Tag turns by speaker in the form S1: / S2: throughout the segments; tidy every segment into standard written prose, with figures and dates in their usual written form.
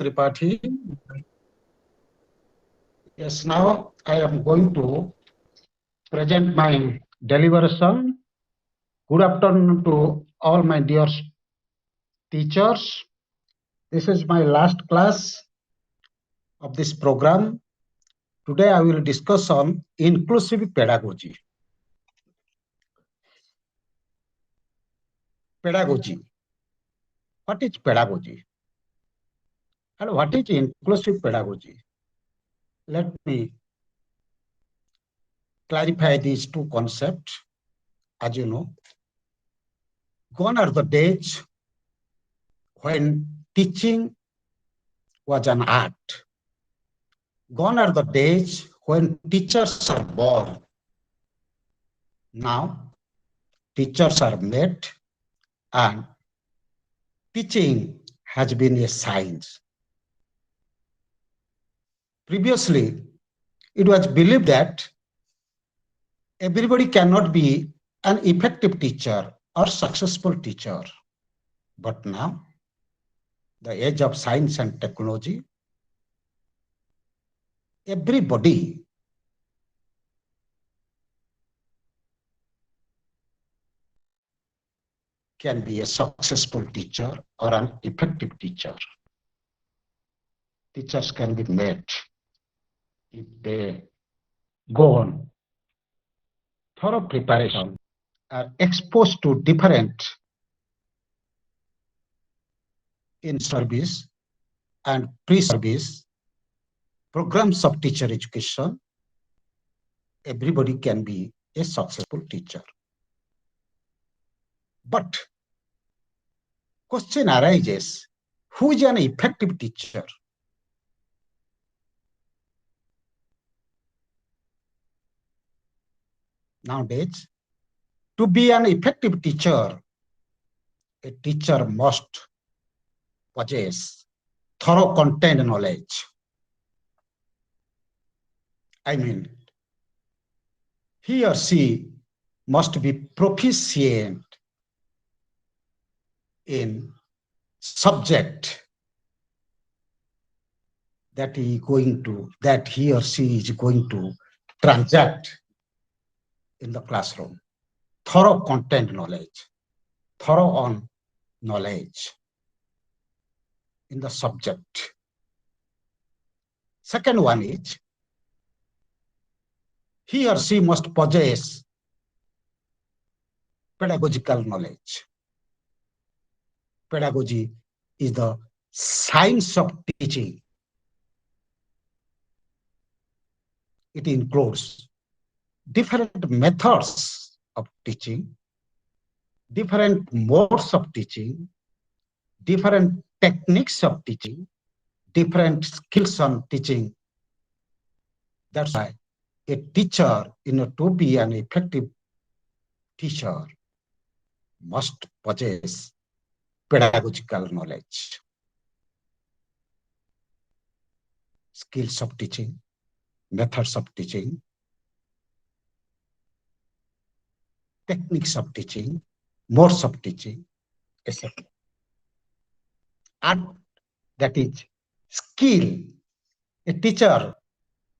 S1: Tripathi. Yes, now I am going to present my deliberation. Good afternoon to all my dear teachers. This is my last class of this program. Today I will discuss on inclusive pedagogy. Pedagogy. What is pedagogy? And what is inclusive pedagogy? Let me clarify these two concepts. As you know, gone are the days when teaching was an art. Gone are the days when teachers are born. Now, teachers are made and teaching has been a science. Previously, it was believed that everybody cannot be an effective teacher or successful teacher. But now, the age of science and technology, everybody can be a successful teacher or an effective teacher. Teachers can be made if they go on thorough preparation, are exposed to different in-service and pre-service programs of teacher education. Everybody can be a successful teacher. But question arises, who is an effective teacher? Nowadays, to be an effective teacher, a teacher must possess thorough content knowledge. I mean, he or she must be proficient in subject that he or she is going to transact in the classroom. Thorough content knowledge, thorough on knowledge in the subject. Second one is, he or she must possess pedagogical knowledge. Pedagogy is the science of teaching. It includes different methods of teaching, different modes of teaching, different techniques of teaching, different skills on teaching. That's why a teacher, to be an effective teacher, must possess pedagogical knowledge, skills of teaching, methods of teaching, techniques of teaching, modes of teaching, etc. And that is skill. A teacher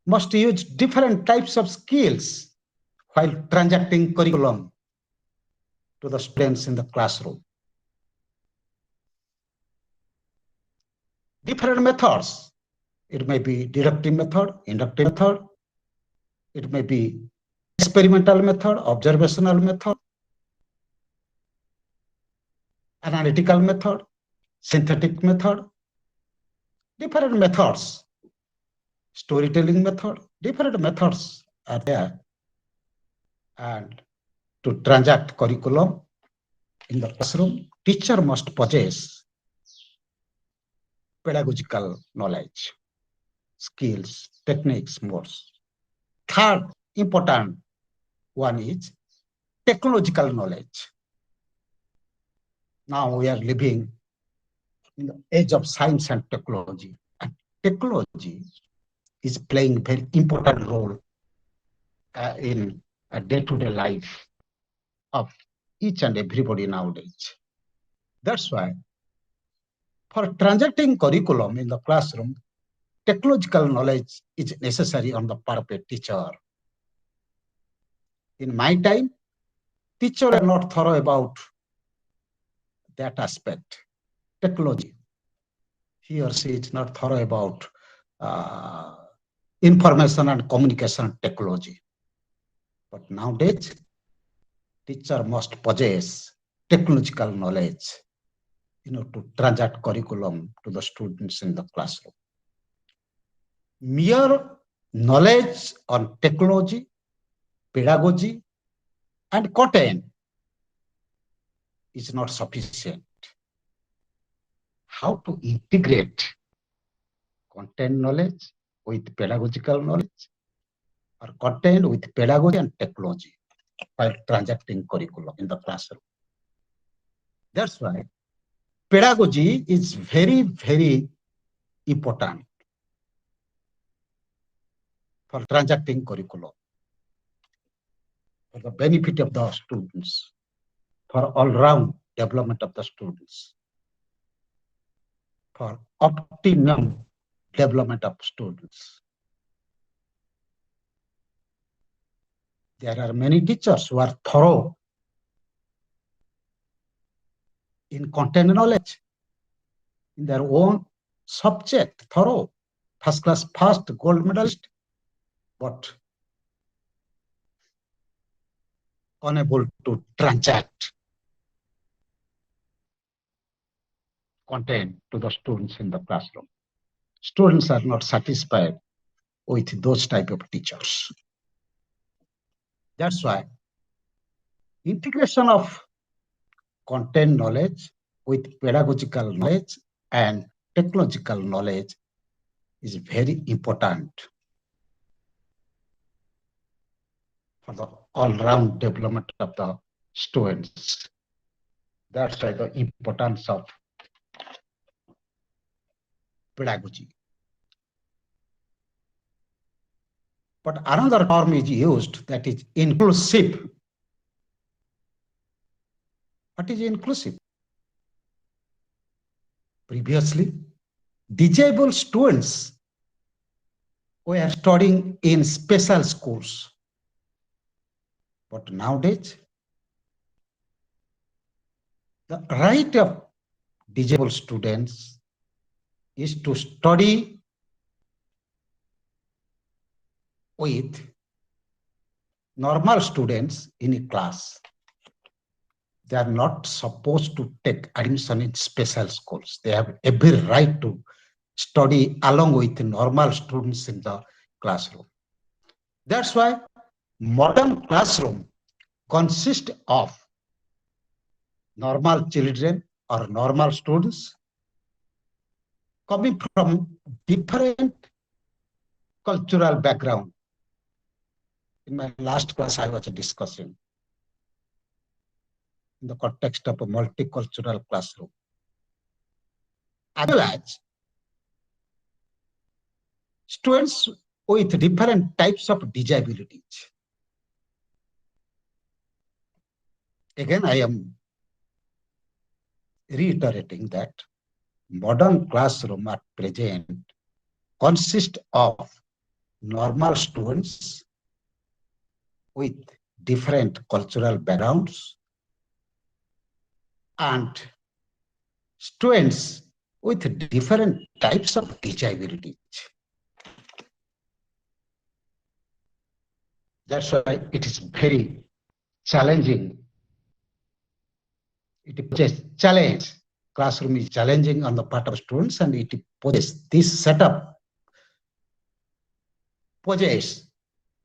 S1: must use different types of skills while transacting curriculum to the students in the classroom. Different methods. It may be deductive method, inductive method. It may be experimental method, observational method, analytical method, synthetic method, different methods, storytelling method, different methods are there. And to transact curriculum in the classroom, teacher must possess pedagogical knowledge, skills, techniques, modes. Third important one is technological knowledge. Now we are living in the age of science and technology. And technology is playing a very important role in a day-to-day life of each and everybody nowadays. That's why For transacting curriculum in the classroom, technological knowledge is necessary on the part of a teacher. In my time, teachers are not thorough about that aspect. Technology. He or she is not thorough about information and communication technology. But nowadays, teacher must possess technological knowledge, to transact curriculum to the students in the classroom. Mere knowledge on technology, pedagogy, and content is not sufficient. How to integrate content knowledge with pedagogical knowledge, or content with pedagogy and technology while transacting curriculum in the classroom. That's why pedagogy is very, very important for transacting curriculum, for the benefit of the students, for all-round development of the students, for optimum development of students. There are many teachers who are thorough in content knowledge, in their own subject, thorough, first class, first gold medalist, but unable to transact content to the students in the classroom. Students are not satisfied with those type of teachers. That's why integration of content knowledge with pedagogical knowledge and technological knowledge is very important for the all-round development of the students. That's why the importance of pedagogy. But another term is used, that is inclusive. What is inclusive? Previously, disabled students were studying in special schools. But nowadays, the right of disabled students is to study with normal students in a class. They are not supposed to take admission in special schools. They have every right to study along with normal students in the classroom. That's why modern classroom consists of normal children or normal students coming from different cultural background. In my last class, I was discussing in the context of a multicultural classroom, as well as students with different types of disabilities. Again, I am reiterating that modern classroom at present consist of normal students with different cultural backgrounds and students with different types of disabilities. That's why it is very challenging. It poses challenge. Classroom is challenging on the part of students, and it poses this setup poses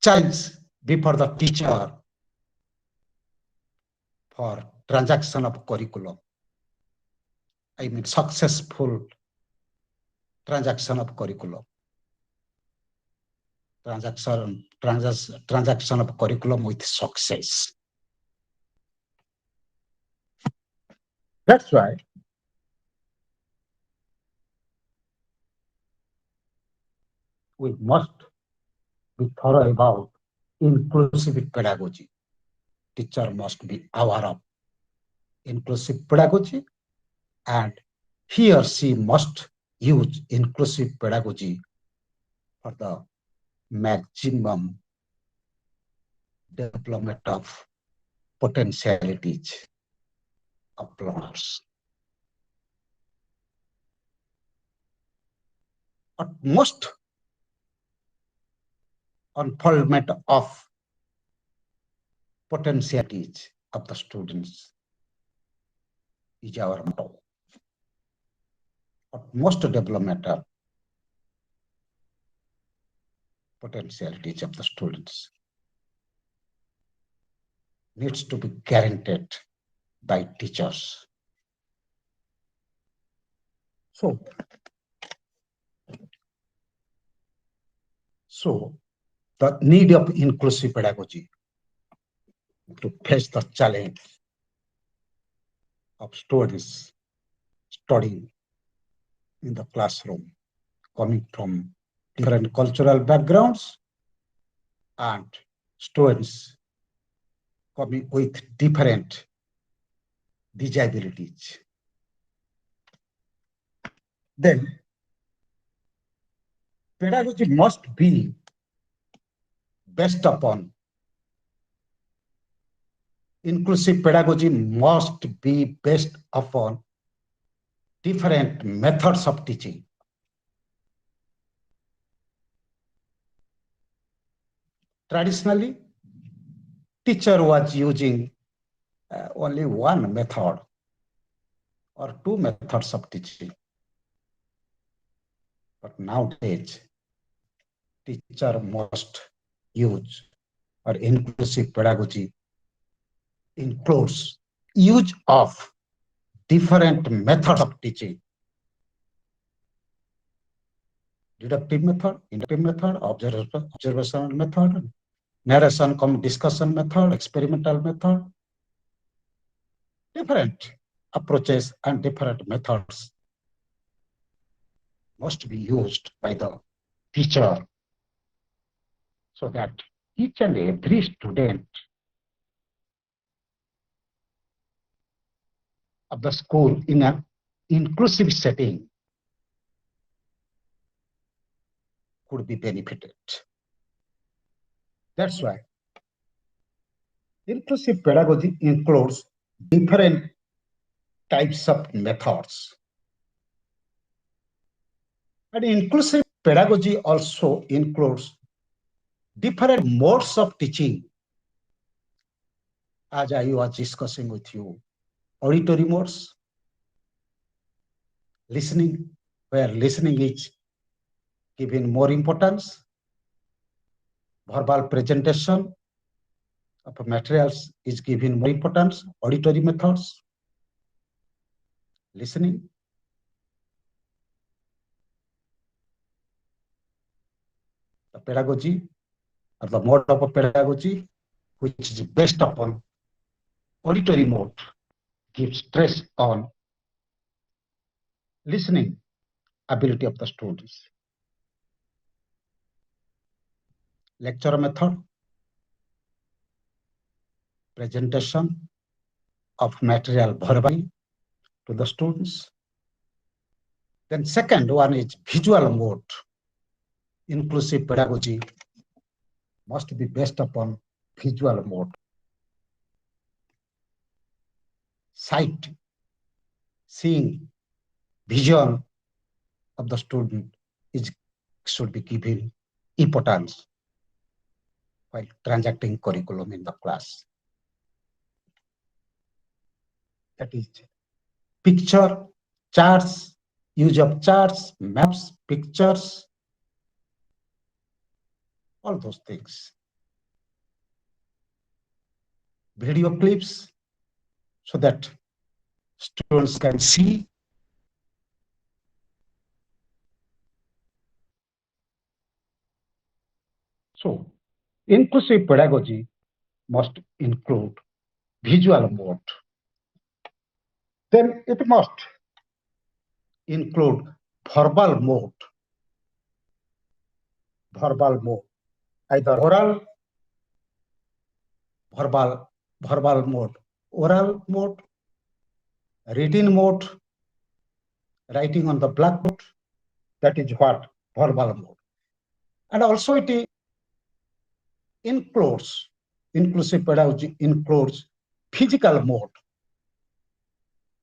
S1: challenge before the teacher for transaction of curriculum. I mean, successful transaction of curriculum. Transaction of curriculum with success. That's why we must be thorough about inclusive pedagogy. Teacher must be aware of inclusive pedagogy and he or she must use inclusive pedagogy for the maximum development of potentialities of learners. Utmost unfoldment of potentialities of the students is our motto. Utmost development of potentialities of the students needs to be guaranteed by teachers. So the need of inclusive pedagogy to face the challenge of students studying in the classroom, coming from different cultural backgrounds and students coming with different disabilities. Then pedagogy must be based upon inclusive pedagogy must be based upon different methods of teaching. Traditionally, teacher was using only one method or two methods of teaching. But nowadays, teacher must use or inclusive pedagogy includes use of different methods of teaching. Deductive method, inductive method, observational method, narration cum discussion method, experimental method, different approaches and different methods must be used by the teacher so that each and every student of the school in an inclusive setting could be benefited. That's why inclusive pedagogy includes different types of methods. And inclusive pedagogy also includes different modes of teaching. As I was discussing with you, auditory modes, listening, where listening is given more importance, verbal presentation of materials is given more importance, auditory methods, listening. The pedagogy or the mode of pedagogy which is based upon auditory mode gives stress on listening ability of the students. Lecture method, presentation of material verbally to the students. Then second one is visual mode. Inclusive pedagogy must be based upon visual mode. Sight, seeing, vision of the student should be given importance while transacting curriculum in the class. That is picture, charts, use of charts, maps, pictures, all those things. Video clips so that students can see. So, inclusive pedagogy must include visual mode. Then it must include verbal mode. Verbal mode, either verbal mode, oral mode, written mode, writing on the blackboard, that is what verbal mode. And also it includes, inclusive pedagogy includes physical mode,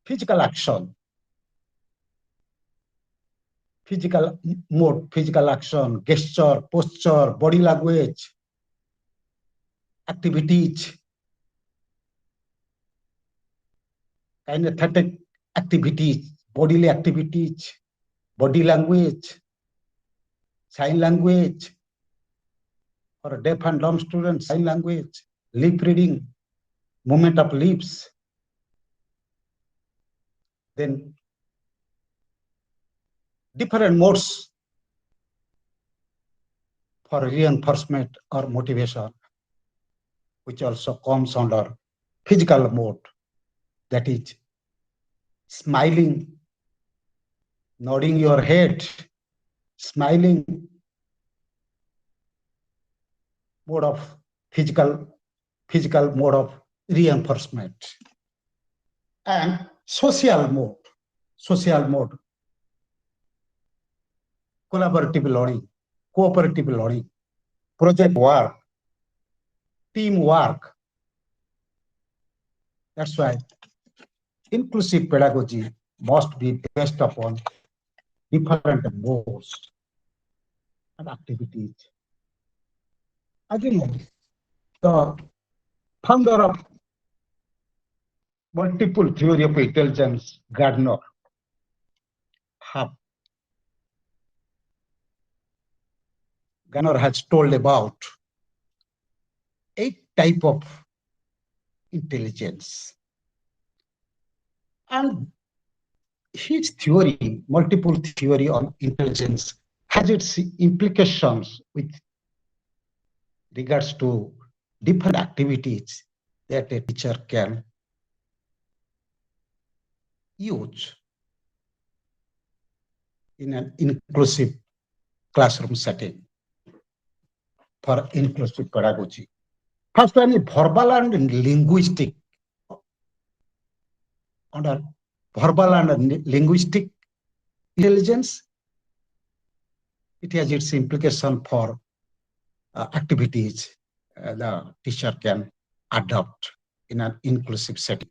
S1: physical action, physical mode, physical action, gesture, posture, body language, activities, kinesthetic activities, bodily activities, body language, sign language, for deaf and dumb students, sign language, lip reading, movement of lips, then different modes for reinforcement or motivation, which also comes under physical mode, that is smiling, nodding your head, smiling, mode of physical mode of reinforcement. And social mode, collaborative learning, cooperative learning, project work, teamwork. That's why inclusive pedagogy must be based upon different modes and activities. As you know, the founder of multiple theory of intelligence, Gardner has told about 8 type of intelligence. And his theory, multiple theory on intelligence, has its implications with regards to different activities that a teacher can use in an inclusive classroom setting for inclusive pedagogy. First one is verbal and linguistic. Under verbal and linguistic intelligence, it has its implication for activities the teacher can adopt in an inclusive setting.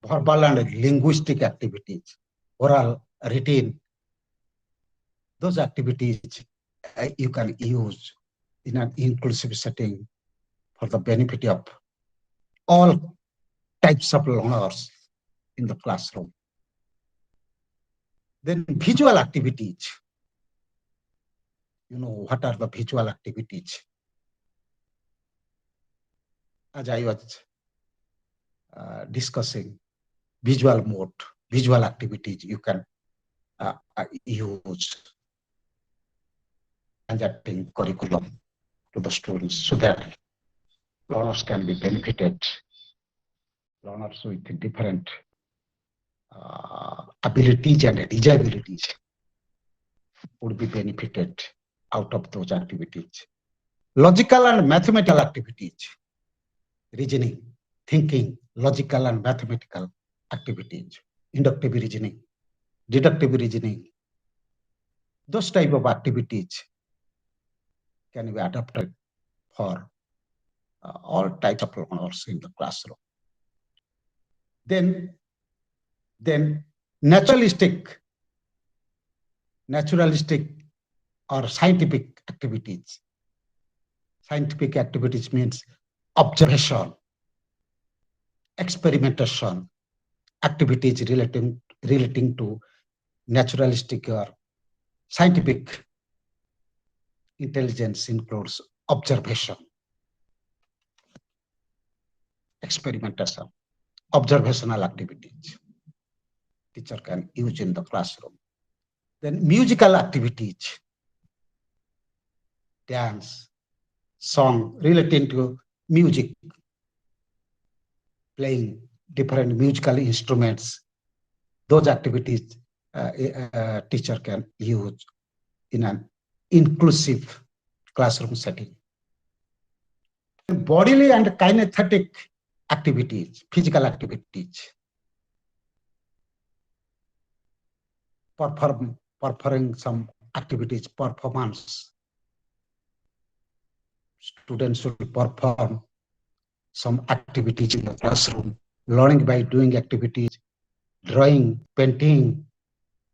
S1: Verbal and linguistic activities, oral, written, those activities you can use in an inclusive setting for the benefit of all types of learners in the classroom. Then visual activities. You know, what are the visual activities? As I was discussing, visual mode, visual activities you can use adapting curriculum to the students so that learners can be benefited. Learners with different abilities and disabilities would be benefited out of those activities. Logical and mathematical activities, reasoning, thinking, logical and mathematical activities, inductive reasoning, deductive reasoning, those type of activities can be adapted for all types of learners in the classroom. Then naturalistic or scientific activities. Scientific activities means observation, experimentation, activities relating to naturalistic or scientific intelligence includes observation, experimentation, observational activities teacher can use in the classroom. Then musical activities, dance, song relating to music, playing different musical instruments, those activities teacher can use in an inclusive classroom setting. Bodily and kinesthetic activities, physical activities. performing some activities, performance. Students should perform some activities in the classroom, learning by doing activities, drawing, painting,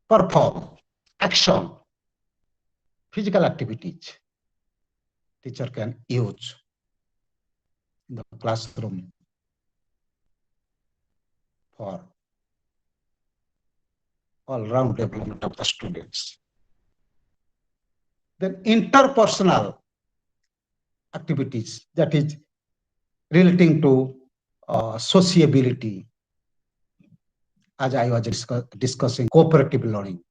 S1: perform, action, physical activities teacher can use in the classroom for all-round development of the students. Then interpersonal activities, that is relating to sociability, as I was discussing cooperative learning.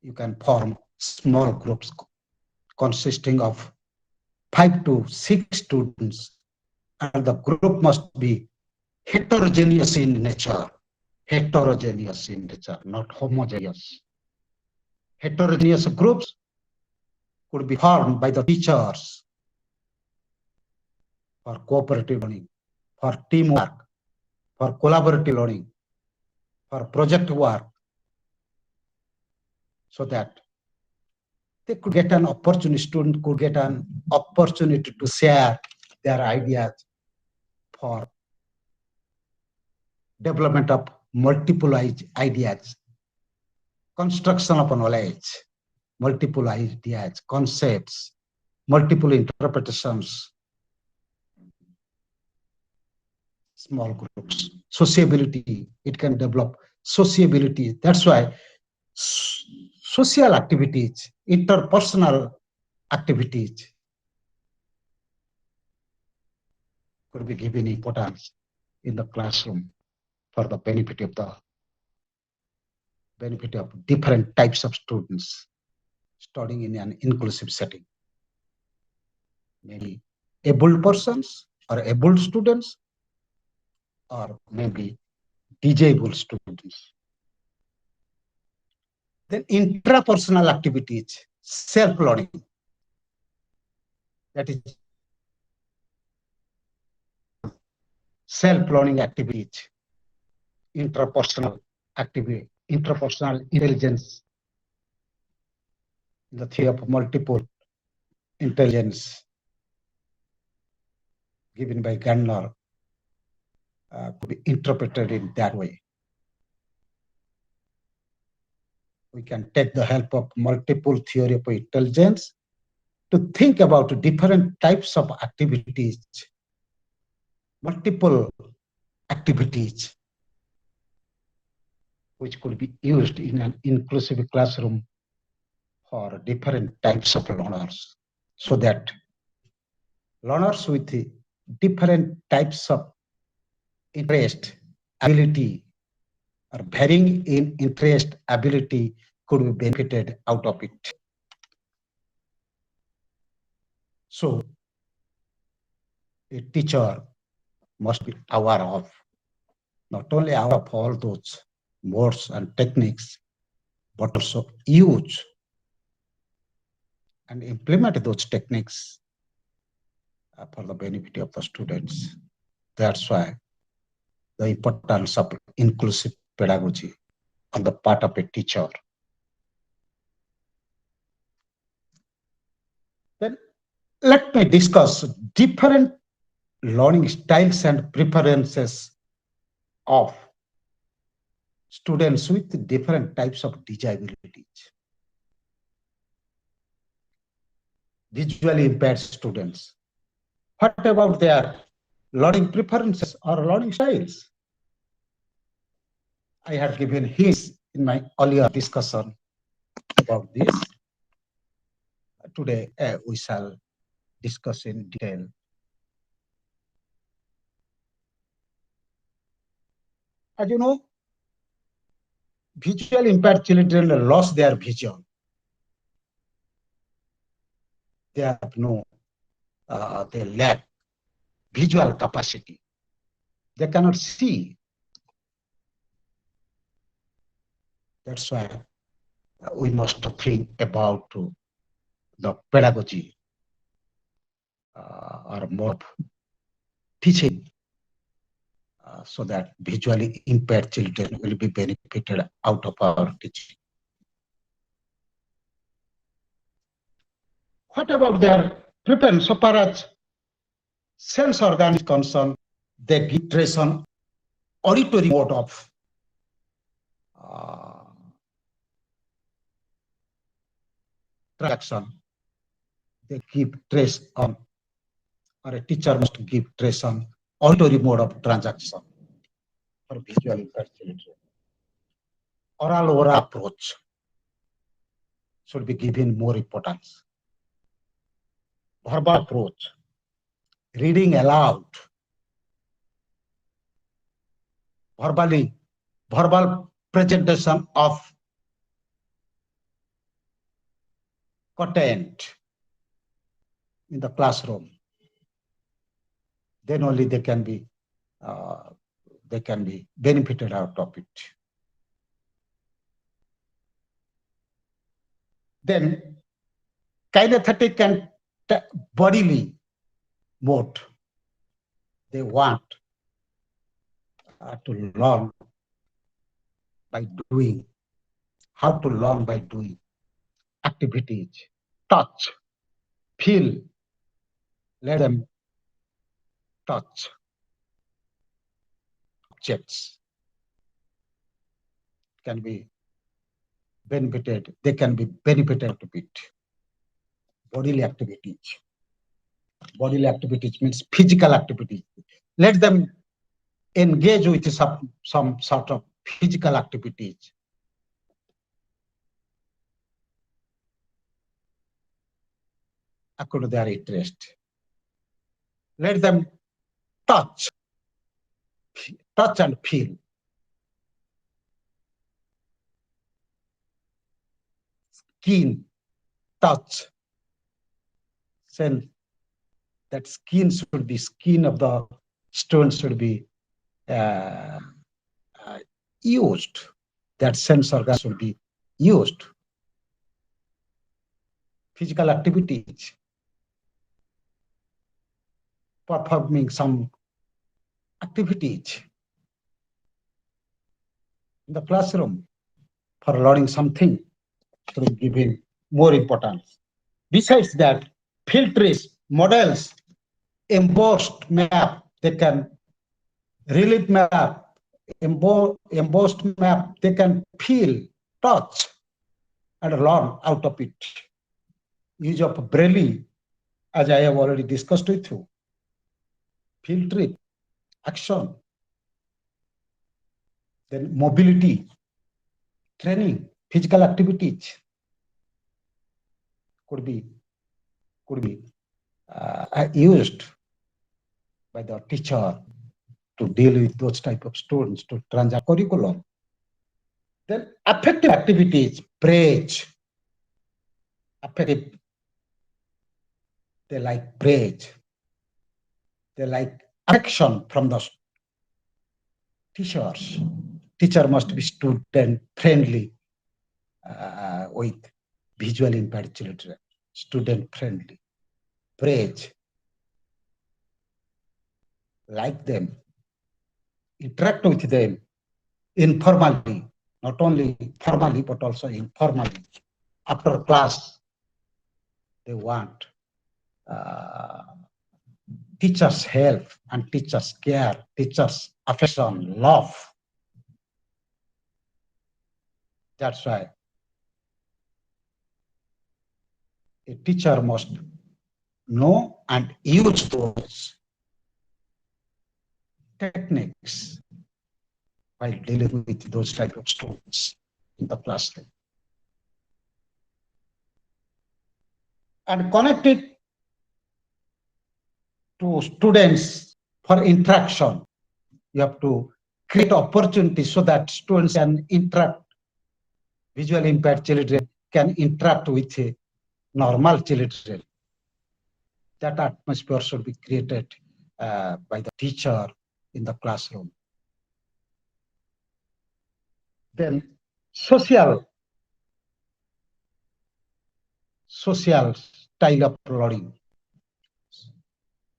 S1: You can form small groups consisting of 5 to 6 students, and the group must be heterogeneous in nature. Heterogeneous in nature, not homogeneous. Heterogeneous groups could be formed by the teachers for cooperative learning, for teamwork, for collaborative learning, for project work, so that they could get an opportunity, student could get an opportunity to share their ideas for development of multiple ideas, construction of knowledge, multiple ideas, concepts, multiple interpretations, small groups, sociability, it can develop sociability. That's why social activities, interpersonal activities could be given importance in the classroom for the benefit of different types of students studying in an inclusive setting. Maybe able persons or able students, or maybe disabled students. Then intrapersonal activities, self-learning, that is self-learning activities, interpersonal activity, interpersonal intelligence, the theory of multiple intelligence given by Gardner could be interpreted in that way. We can take the help of multiple theory of intelligence to think about different types of activities, multiple activities, which could be used in an inclusive classroom for different types of learners, so that learners with different types of interest, ability, or varying in interest, ability could be benefited out of it. So a teacher must be aware of, not only aware of all those modes and techniques, but also use and implement those techniques for the benefit of the students. That's why the importance of inclusive pedagogy on the part of a teacher. Then let me discuss different learning styles and preferences of students with different types of disabilities. Visually impaired students. What about their learning preferences or learning styles? I had given hints in my earlier discussion about this. Today, we shall discuss in detail. As you know, visually impaired children lost their vision. They have no, they lack visual capacity. They cannot see. That's why we must think about the pedagogy or more teaching so that visually impaired children will be benefited out of our teaching. What about their preference so far as sense organ is concerned? They give trace on auditory mode of uh, transaction. They give trace on, or a teacher must give trace on auditory mode of transaction for visual impaired children. Oral approach should be given more importance. Verbal approach, reading aloud, verbal presentation of content in the classroom. Then only they can be benefited out of it. Then kinesthetic and bodily mode. They want to learn by doing. How to learn by doing activities, touch, feel. Let them touch objects. Can be benefited. They can be benefited to it. Bodily activities. Bodily activities means physical activities. Let them engage with some sort of physical activities. According to their interest. Let them touch and feel. Skin, touch. Then that skin should be, skin of the stone should be used. That sense organ should be used. Physical activities. Performing some activities in the classroom for learning something to be given more importance. Besides that, field trees, models, embossed map, they can relief map, embossed map, they can feel, touch, and learn out of it. Use of Braille, as I have already discussed with you. Field trip, action, then mobility, training, physical activities could be used by the teacher to deal with those type of students to transact curriculum. Then affective activities, praise, affective. They like praise. They like action from the teachers. Teacher must be student friendly with visually impaired children. Student friendly. Praise. Like them. Interact with them informally, not only formally, but also informally. After class, they want teachers' help and teachers' care, teachers' affection, love. That's why a teacher must know and use those techniques while dealing with those type of students in the classroom. And connect it to students for interaction. You have to create opportunities so that students can interact. Visually impaired children can interact with normal children. That atmosphere should be created by the teacher in the classroom. Then social style of learning.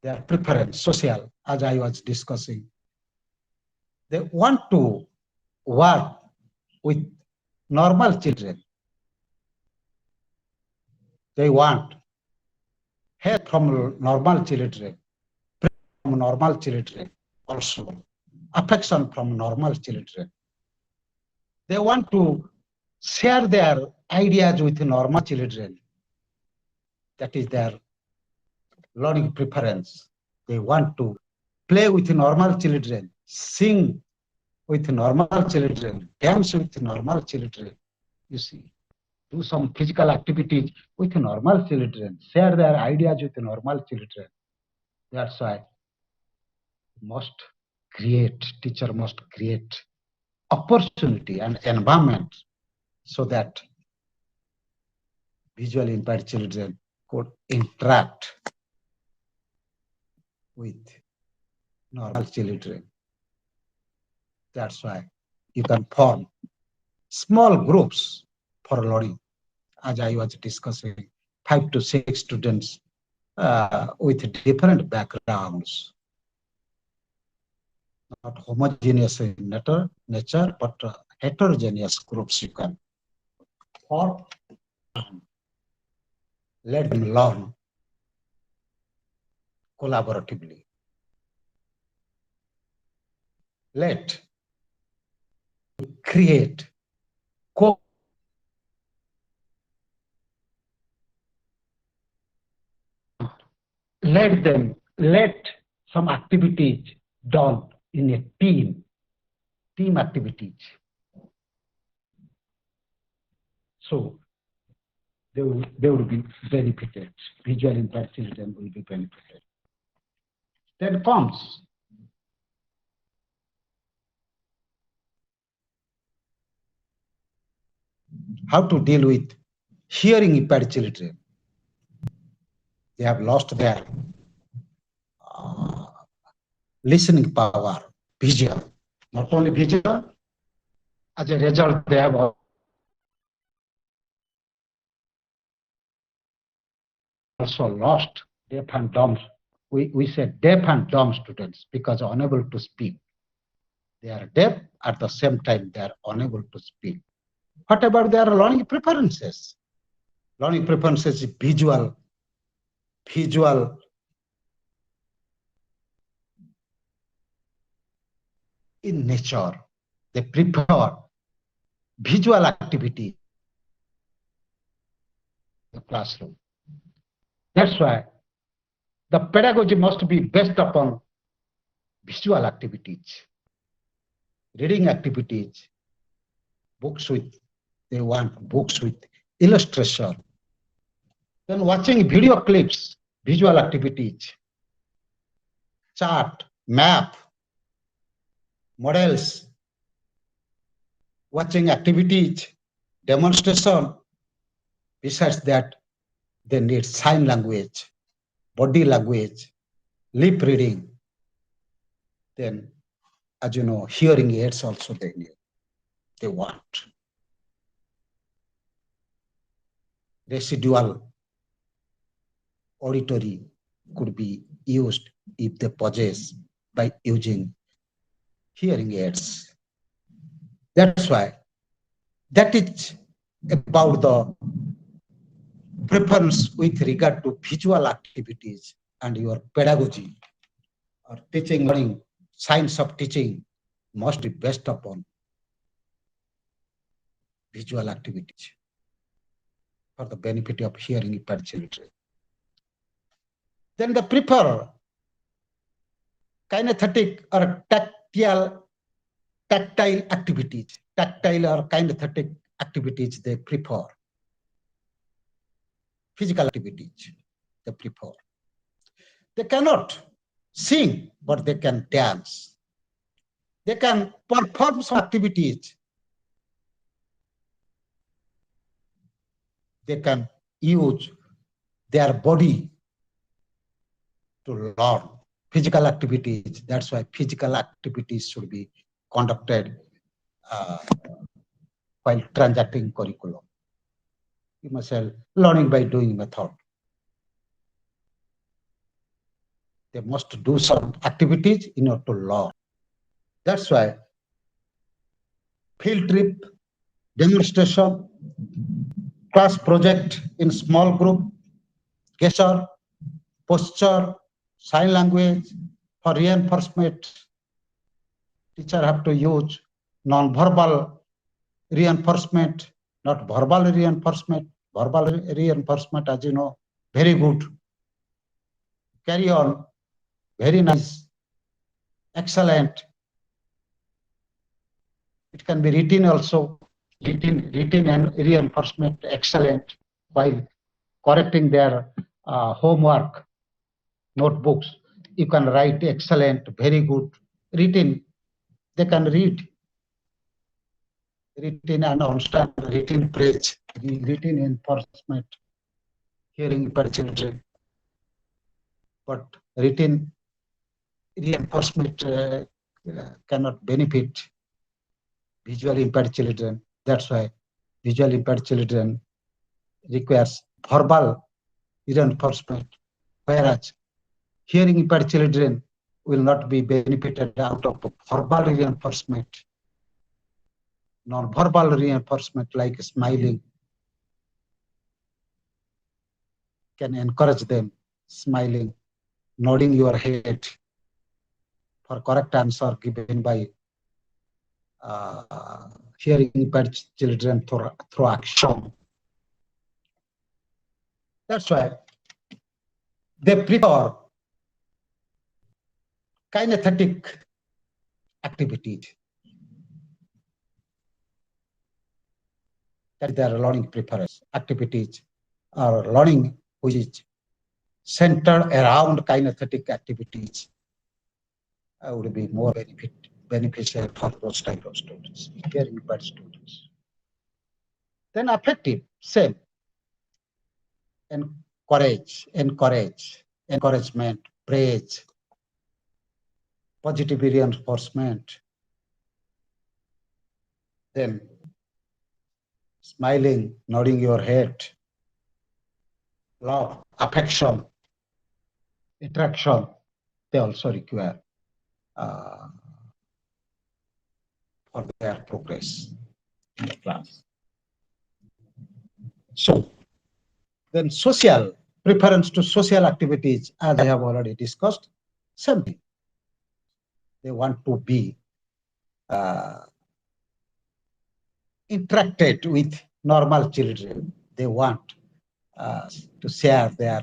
S1: Their preference, social, as I was discussing. They want to work with normal children. They want help from normal children, from normal children also, affection from normal children. They want to share their ideas with normal children. That is their learning preference. They want to play with normal children, sing with normal children, dance with normal children. You see, do some physical activities with normal children, share their ideas with normal children. That's why teacher must create opportunity and environment so that visually impaired children could interact with normal children. That's why you can form small groups for learning. As I was discussing, 5 to 6 students with different backgrounds, not homogeneous in nature, but heterogeneous groups you can form. Let them learn collaboratively. Let create let some activities done in a team activities. So they will be benefited. Visual impaired children will be benefited. Then comes how to deal with hearing impaired children. They have lost their listening power, visual. Not only visual, as a result, they have also lost deaf and dumb. We said deaf and dumb students because unable to speak. They are deaf, at the same time they are unable to speak. What about their learning preferences? Learning preferences is visual in nature. They prefer visual activity in the classroom. That's why the pedagogy must be based upon visual activities, reading activities, they want books with illustration. Then watching video clips, visual activities, chart, map, models, watching activities, demonstration. Besides that, they need sign language, body language, lip reading. Then, as you know, hearing aids also they need. They want. Residual auditory could be used if they possess by using hearing aids. That's why that is about the preference with regard to visual activities and your pedagogy or teaching, learning, science of teaching must be based upon visual activities for the benefit of hearing impaired children. Then they prefer kinesthetic or tactile activities, tactile or kinesthetic activities they prefer. Physical activities they prefer. They cannot sing, but they can dance. They can perform some activities. They can use their body to learn physical activities. That's why physical activities should be conducted while transacting curriculum. You must have learning by doing method. They must do some activities in order to learn. That's why field trip, demonstration, class project in small group, gesture, posture, sign language. For reinforcement, teacher have to use non-verbal reinforcement, not verbal reinforcement. Verbal reinforcement, as you know, very good. Carry on, very nice, excellent. It can be written also, written and reinforcement, excellent, while correcting their homework, notebooks. You can write excellent, very good, written. They can read, written and understand, written praise, written enforcement, hearing impaired children. But written reinforcement cannot benefit visually impaired children. That's why visually impaired children requires verbal reinforcement, whereas hearing impaired children will not be benefited out of verbal reinforcement. Non-verbal reinforcement like smiling can encourage them, smiling, nodding your head for correct answer given by hearing impaired children through action. That's why they prefer kinesthetic activities. That is their learning preference. Activities or learning which is centered around kinesthetic activities would be more beneficial for those type of students, hearing impaired students. Then affective, same. Encouragement, praise, positive reinforcement. Then smiling, nodding your head, love, affection, attraction, they also require for their progress in the class. So then social, preference to social activities, as I have already discussed, same thing. They want to be interacted with normal children. They want to share their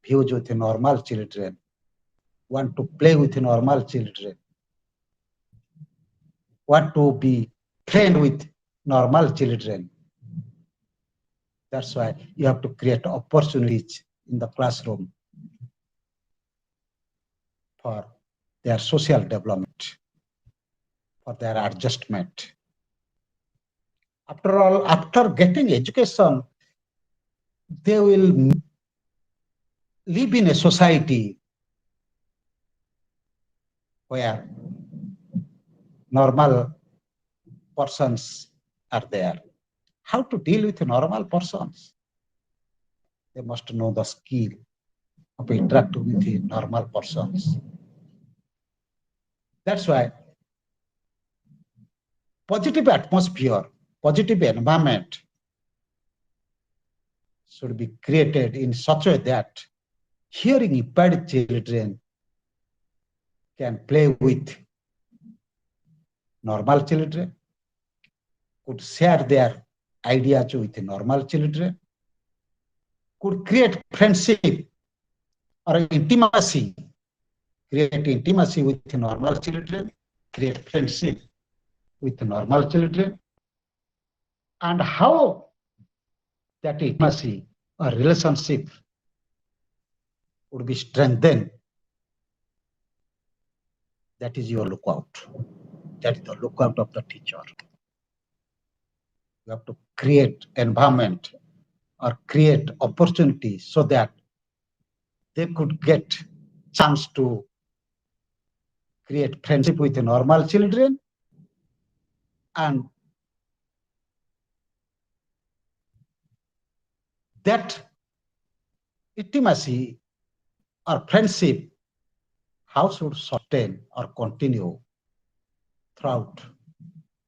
S1: views with normal children, want to play with normal children, want to be friend with normal children. That's why you have to create opportunities in the classroom for their social development, for their adjustment. After all, after getting education, they will live in a society where normal persons are there. How to deal with normal persons? They must know the skill of interacting with the normal persons. That's why positive atmosphere, positive environment should be created in such a way that hearing impaired children can play with normal children, could share their ideas with normal children, could create friendship or intimacy, create intimacy with normal children, create friendship with normal children, and how that intimacy or relationship would be strengthened. That is your lookout. That is the lookout of the teacher. You have to create environment or create opportunity so that they could get chance to create friendship with the normal children, and that intimacy or friendship, how should sustain or continue throughout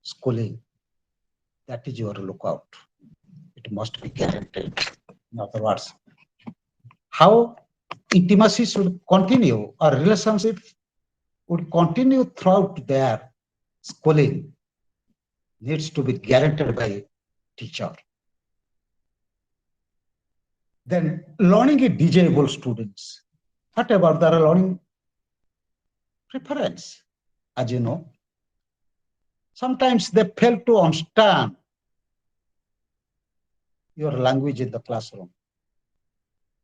S1: schooling. That is your lookout. It must be guaranteed. In other words, how intimacy should continue, or relationship would continue throughout their schooling, needs to be guaranteed by teacher. Then learning disabled students. What about their learning preference? As you know, sometimes they fail to understand your language in the classroom.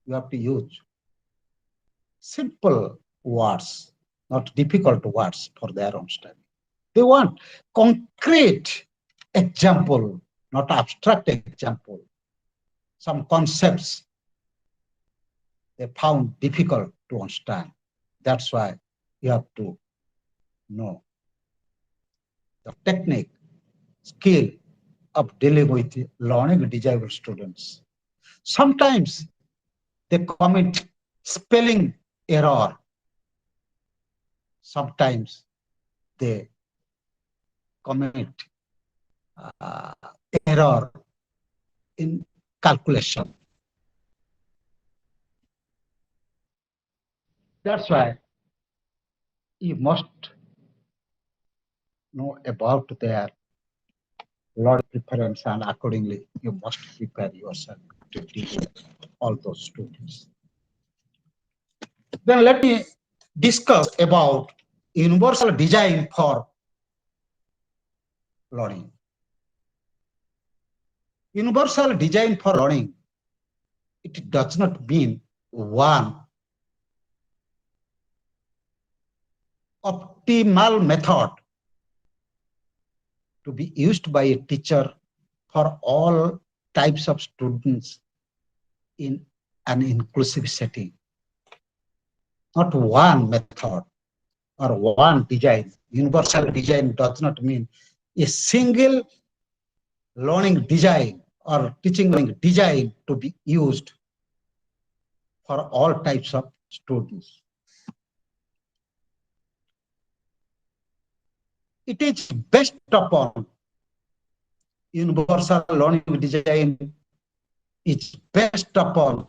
S1: You have to use simple words, not difficult words for their understanding. They want concrete example, not abstract example. Some concepts they found difficult to understand. That's why you have to know the technique, skill of dealing with learning disabled students. Sometimes they commit spelling error. Sometimes they commit uh, error in calculation. That's why you must know about their lot of preference, and accordingly you must prepare yourself to deal with all those students. Then let me discuss about universal design for learning. Universal design for learning, it does not mean one optimal method to be used by a teacher for all types of students in an inclusive setting. Not one method or one design. Universal design does not mean a single learning design or teaching learning design to be used for all types of students. It is based upon universal learning design is based upon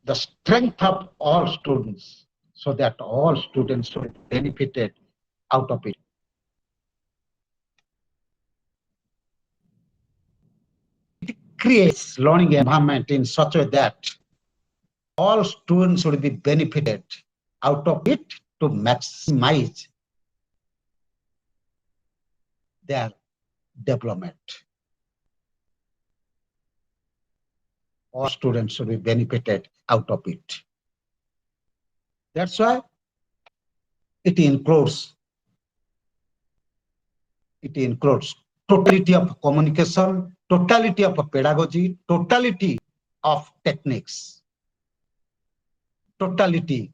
S1: the strength of all students, so that all students should be benefited out of it. It creates learning environment in such a way that all students should be benefited out of it to maximize their development. All students should be benefited out of it. That's why it includes totality of communication, totality of pedagogy, totality of techniques, totality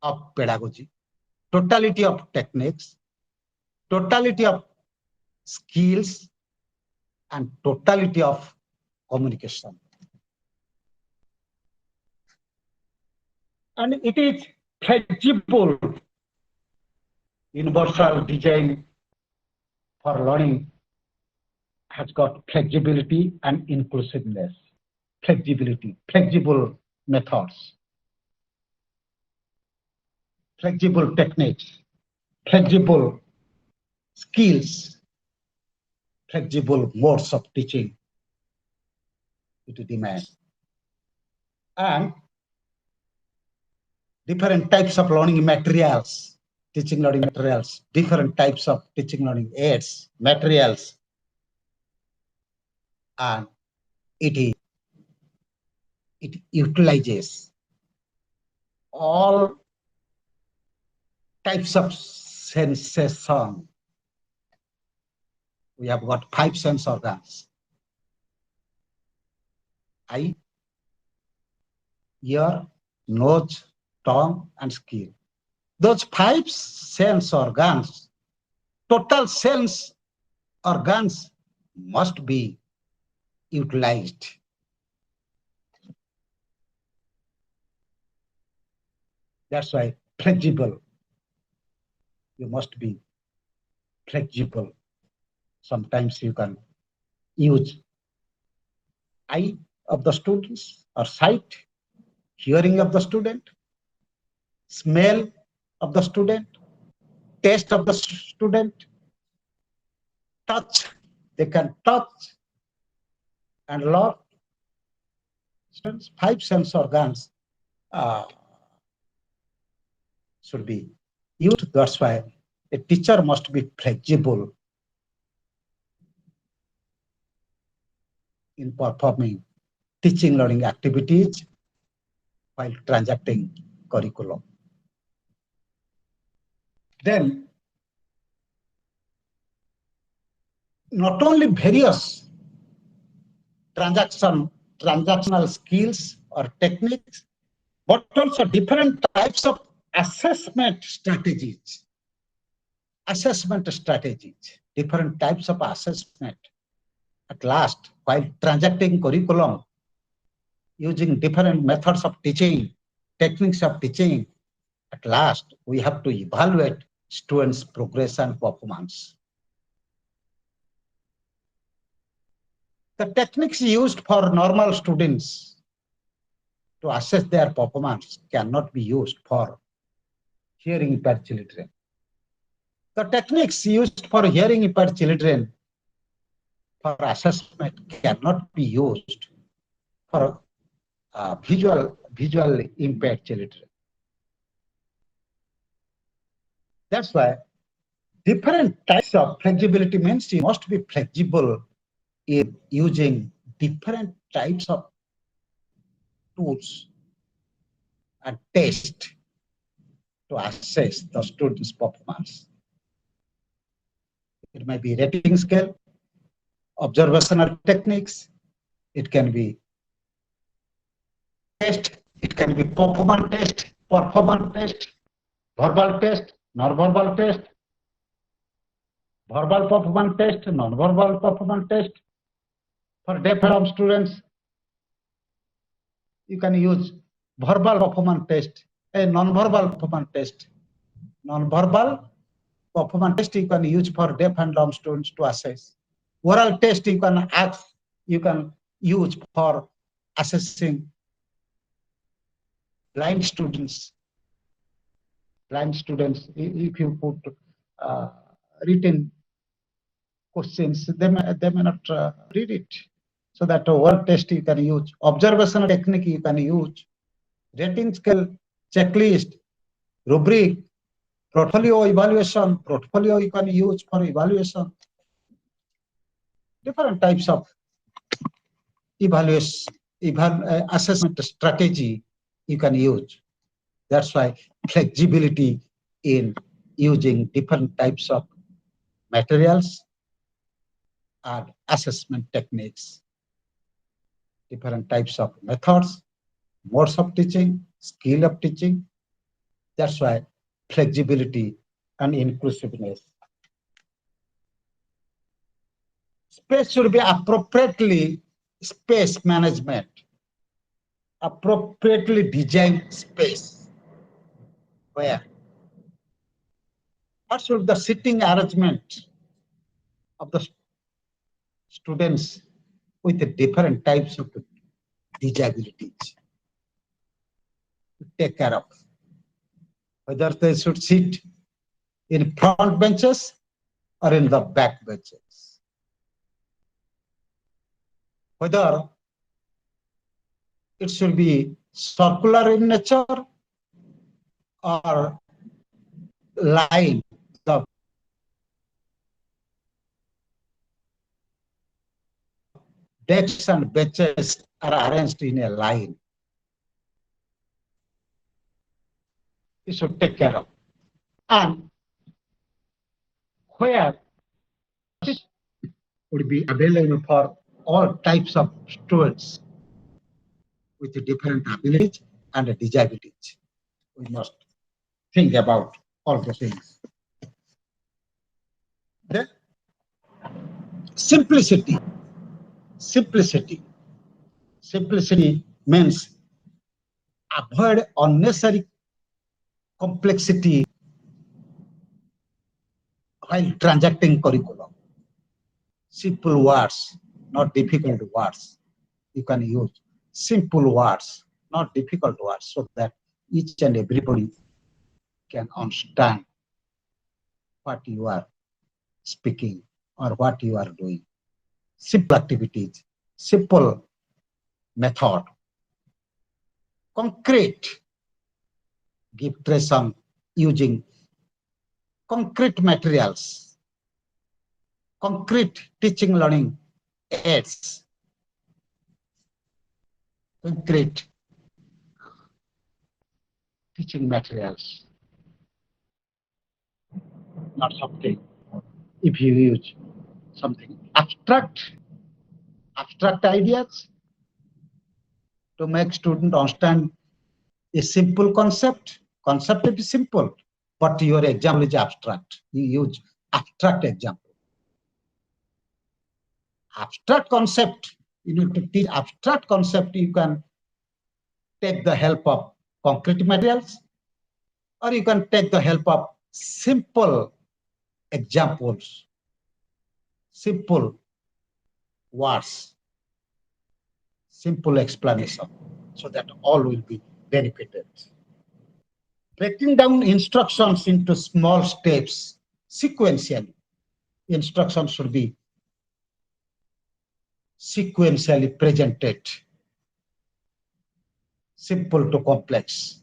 S1: of pedagogy, totality of techniques, totality of skills, and totality of communication. And it is flexible, universal design for learning has got flexibility and inclusiveness. Flexibility, flexible methods, flexible techniques, flexible skills, flexible modes of teaching it demands. And different types of learning materials, teaching learning materials, different types of teaching learning aids, materials, and it utilizes all types of sensation. We have got 5 sense organs: eye, ear, nose, tongue, and skin. Those 5 sense organs, total sense organs must be utilized. That's why flexible. You must be flexible. Sometimes you can use eye of the students or sight. hearing of the student, smell of the student, taste of the student, touch. They can touch and lot. Students, 5 sense organs uh, should be used. That's why a teacher must be flexible in performing teaching learning activities while transacting curriculum. Then, not only various transactional skills or techniques, but also different types of assessment strategies. Different types of assessment. At last, while transacting curriculum, using different methods of teaching, techniques of teaching, at last, we have to evaluate students' progress and performance. The techniques used for normal students to assess their performance cannot be used for hearing impaired children. The techniques used for hearing impaired children for assessment cannot be used for visual impaired children. That's why different types of flexibility means you must be flexible in using different types of tools and tests to assess the student's performance. It may be rating scale, observational techniques, it can be test, it can be performance test, verbal test, non-verbal test, verbal performance test, non-verbal performance test. For deaf and dumb students, you can use verbal performance test, a non-verbal performance test. Non-verbal performance test you can use for deaf and dumb students to assess. Oral test you can use for assessing blind students. If you put written questions, they may not read it. So that oral test you can use. Observational technique you can use. Rating scale, checklist, rubric, portfolio evaluation. Portfolio you can use for evaluation. Different types of assessment strategy you can use. That's why flexibility in using different types of materials and assessment techniques, different types of methods, modes of teaching, skill of teaching. That's why flexibility and inclusiveness. Space should be appropriately space management, appropriately designed space. Where? What should the sitting arrangement of the students with the different types of disabilities to take care of? Whether they should sit in front benches or in the back benches. Whether it should be circular in nature or line. The desks and benches are arranged in a line. You should take care of. And where would be available for all types of students with different abilities and disabilities. We must think about all the things. Then, simplicity. Simplicity means avoid unnecessary complexity while transacting curriculum. Simple words, not difficult words. You can use simple words not difficult words, so that each and everybody can understand what you are speaking or what you are doing. Simple activities, simple method, concrete, give tracing using concrete materials, concrete teaching learning aids, concrete teaching materials, not something. If you use something abstract ideas to make student understand a simple concept is simple, but your example is abstract. You use abstract example. Abstract concept, you need to teach abstract concept. You can take the help of concrete materials, or you can take the help of simple examples, simple words, simple explanation, so that all will be benefited. Breaking down instructions into small steps sequentially. Instructions should be sequentially presented, simple to complex.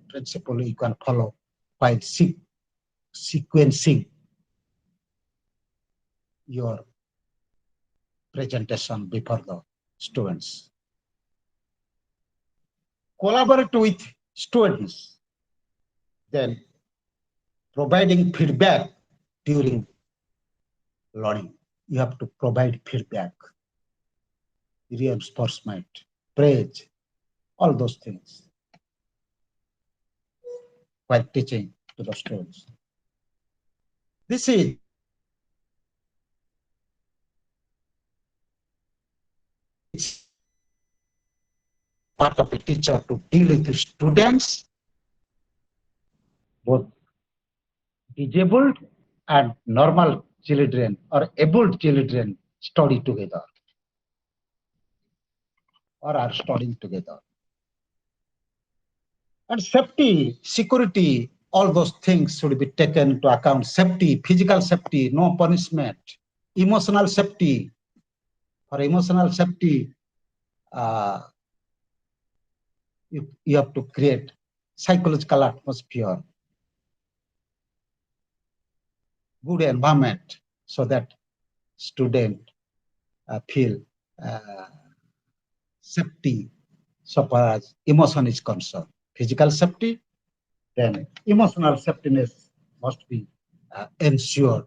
S1: Principle you can follow by sequencing your presentation before the students. Collaborate with students, then providing feedback during learning. You have to provide feedback, reinforcement, praise, all those things while teaching to the students. This is part of a teacher to deal with the students, both disabled and normal children or able children study together or are studying together. And safety, security, all those things should be taken into account. Safety, physical safety, no punishment, emotional safety. For emotional safety, you have to create psychological atmosphere, good environment, so that student feel safety so far as emotion is concerned. Physical safety, then emotional safetyness must be ensured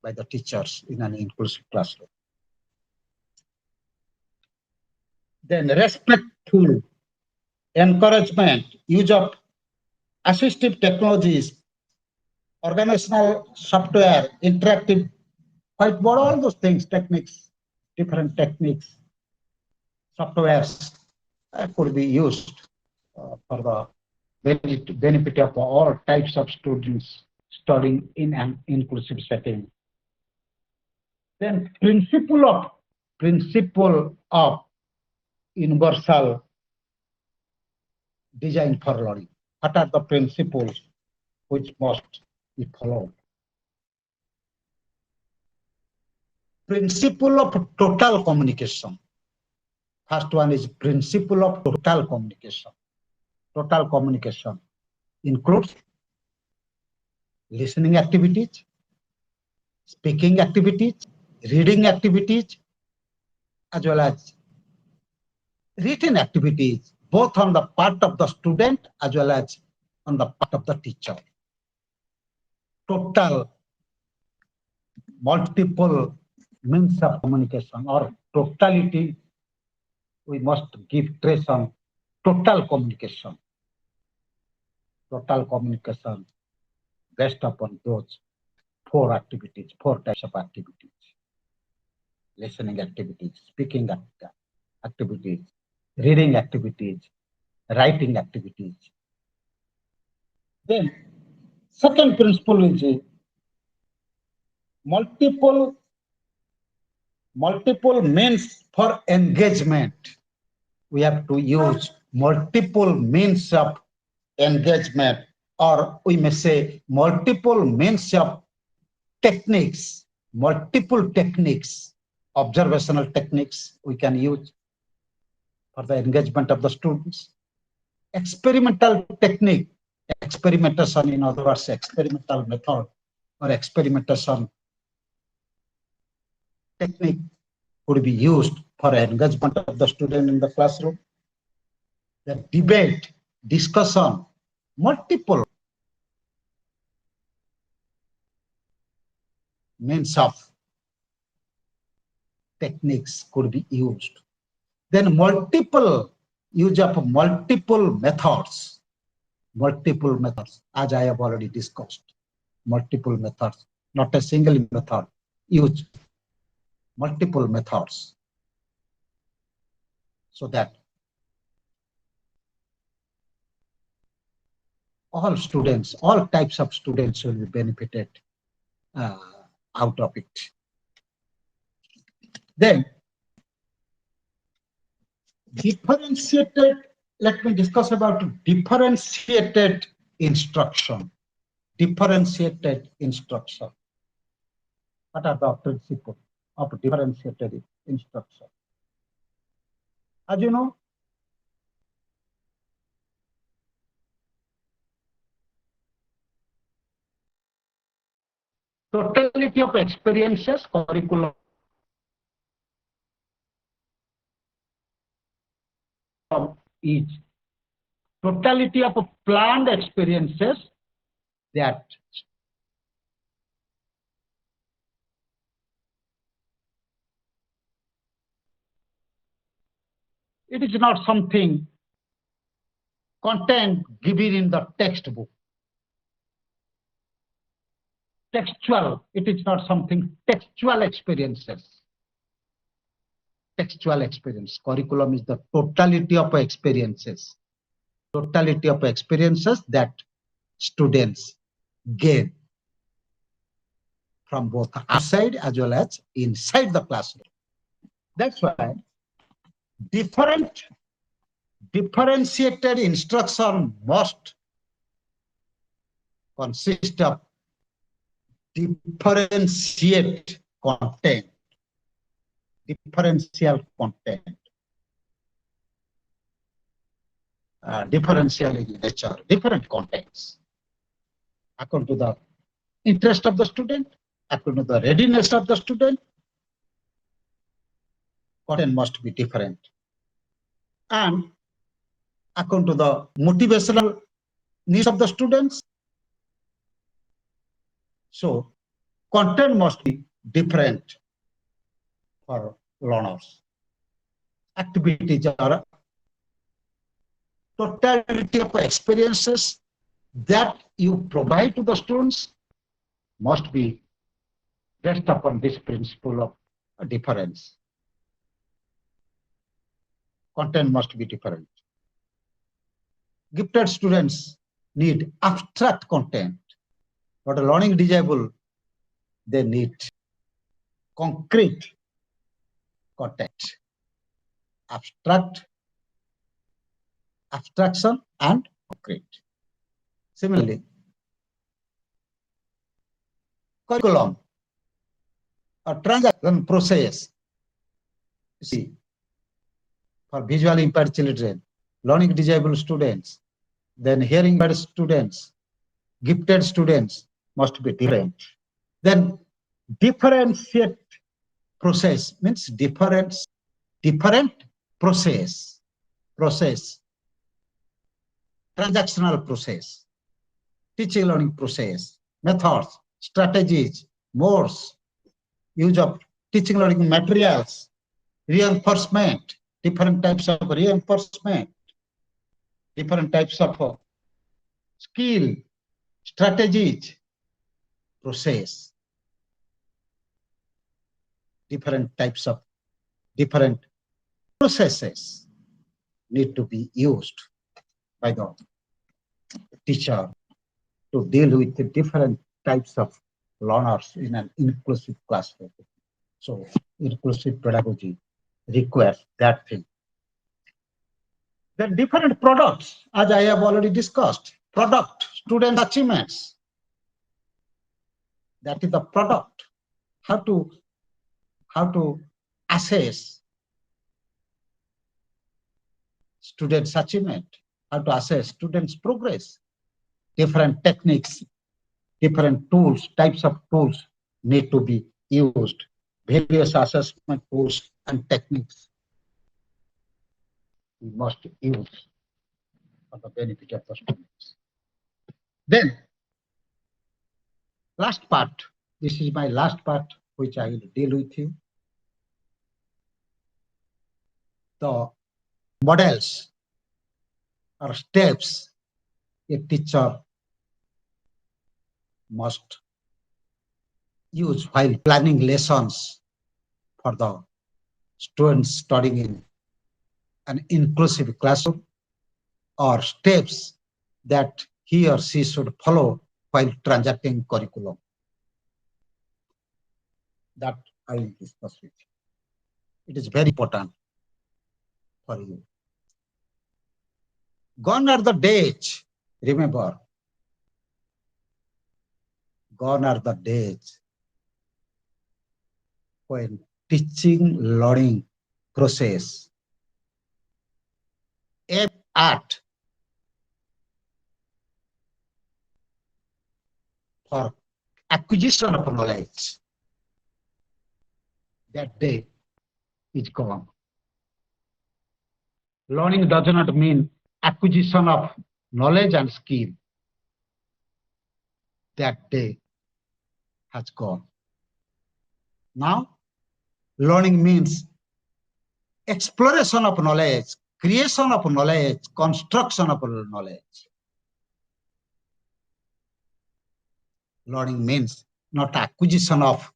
S1: by the teachers in an inclusive classroom. Then respectful encouragement, use of assistive technologies, organizational software, interactive whiteboard, all those things, techniques, different techniques, softwares could be used for the benefit of all types of students studying in an inclusive setting. Then principle of universal design for learning. What are the principles which must be followed? Principle of total communication. First one is principle of total communication. Total communication includes listening activities, speaking activities, reading activities, as well as written activities, both on the part of the student as well as on the part of the teacher. Total multiple means of communication or totality, we must give trace on total communication. Total communication based upon those four activities, four types of activities. Listening activities, speaking activities, reading activities, writing activities. Then second principle is multiple multiple means for engagement. We have to use multiple means of engagement, or we may say multiple means of techniques, multiple techniques, observational techniques we can use for the engagement of the students. Experimental technique, experimentation, in other words, experimental method or experimentation technique could be used for engagement of the student in the classroom. The debate, discussion, multiple means of techniques could be used. Then multiple use of multiple methods, as I have already discussed. Multiple methods, not a single method. Use multiple methods so that all students, all types of students will be benefited out of it. Then differentiated, let me discuss about differentiated instruction. Differentiated instruction. What are the principles of differentiated instruction? As you know, totality of experiences, curriculum is totality of planned experiences that it is not something content given in the textbook. Textual, it is not something textual experiences. Textual experience. Curriculum is the totality of experiences. Totality of experiences that students gain from both outside as well as inside the classroom. That's why differentiated instruction must consist of differentiate content, differential content, differential in nature, different contents, according to the interest of the student, according to the readiness of the student. Content must be different, and according to the motivational needs of the students. So content must be different for learners. Activities are totality of experiences that you provide to the students must be based upon this principle of difference. Content must be different. Gifted students need abstract content, but a learning disabled, they need concrete content. Abstraction and concrete. Similarly, curriculum or transaction process. See, for visually impaired children, learning disabled students, then hearing impaired students, gifted students must be different. Then differentiate process means different process, transactional process, teaching learning process, methods, strategies, modes, use of teaching learning materials, reinforcement, different types of reinforcement, different types of skill, strategies, process, different types of different processes need to be used by the teacher to deal with the different types of learners in an inclusive classroom. So inclusive pedagogy requires that thing. Then different products, as I have already discussed, product, student achievements. That is the product. How to assess students' achievement, how to assess students' progress. Different techniques, different tools, types of tools need to be used. Various assessment tools and techniques we must use for the benefit of the students. Then, last part. This is my last part, which I will deal with you. The models or steps a teacher must use while planning lessons for the students studying in an inclusive classroom, or steps that he or she should follow while transacting curriculum. That I will discuss with you. It is very important for you. Gone are the days, remember, gone are the days when teaching learning process aimed at for acquisition of knowledge. That day is gone. Learning does not mean acquisition of knowledge and skill. That day has gone. Now, learning means exploration of knowledge, creation of knowledge, construction of knowledge. Learning means not acquisition of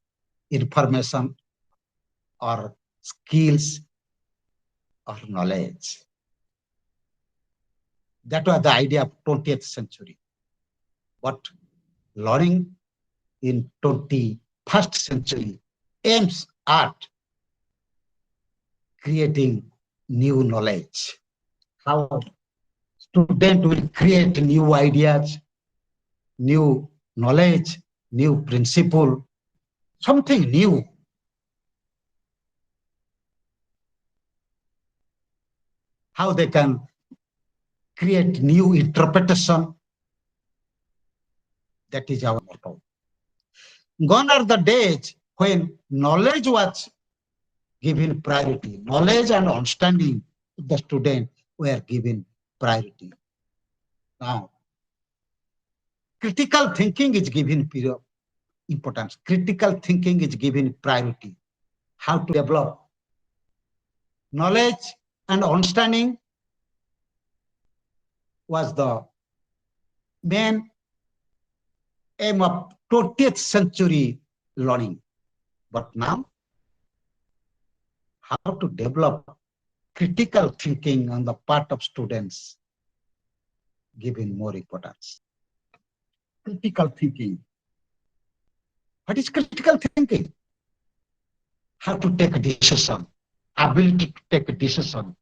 S1: information or skills or knowledge. That was the idea of 20th century. But learning in 21st century aims at creating new knowledge. How student will create new ideas, new knowledge, new principle, something new. How they can create new interpretation. That is our motto. Gone are the days when knowledge was given priority. Knowledge and understanding of the student were given priority. Now, critical thinking is given importance. Critical thinking is given priority. How to develop knowledge and understanding was the main aim of 20th century learning. But now, how to develop critical thinking on the part of students given more importance. Critical thinking. What is critical thinking? How to take a decision, ability to take a decision,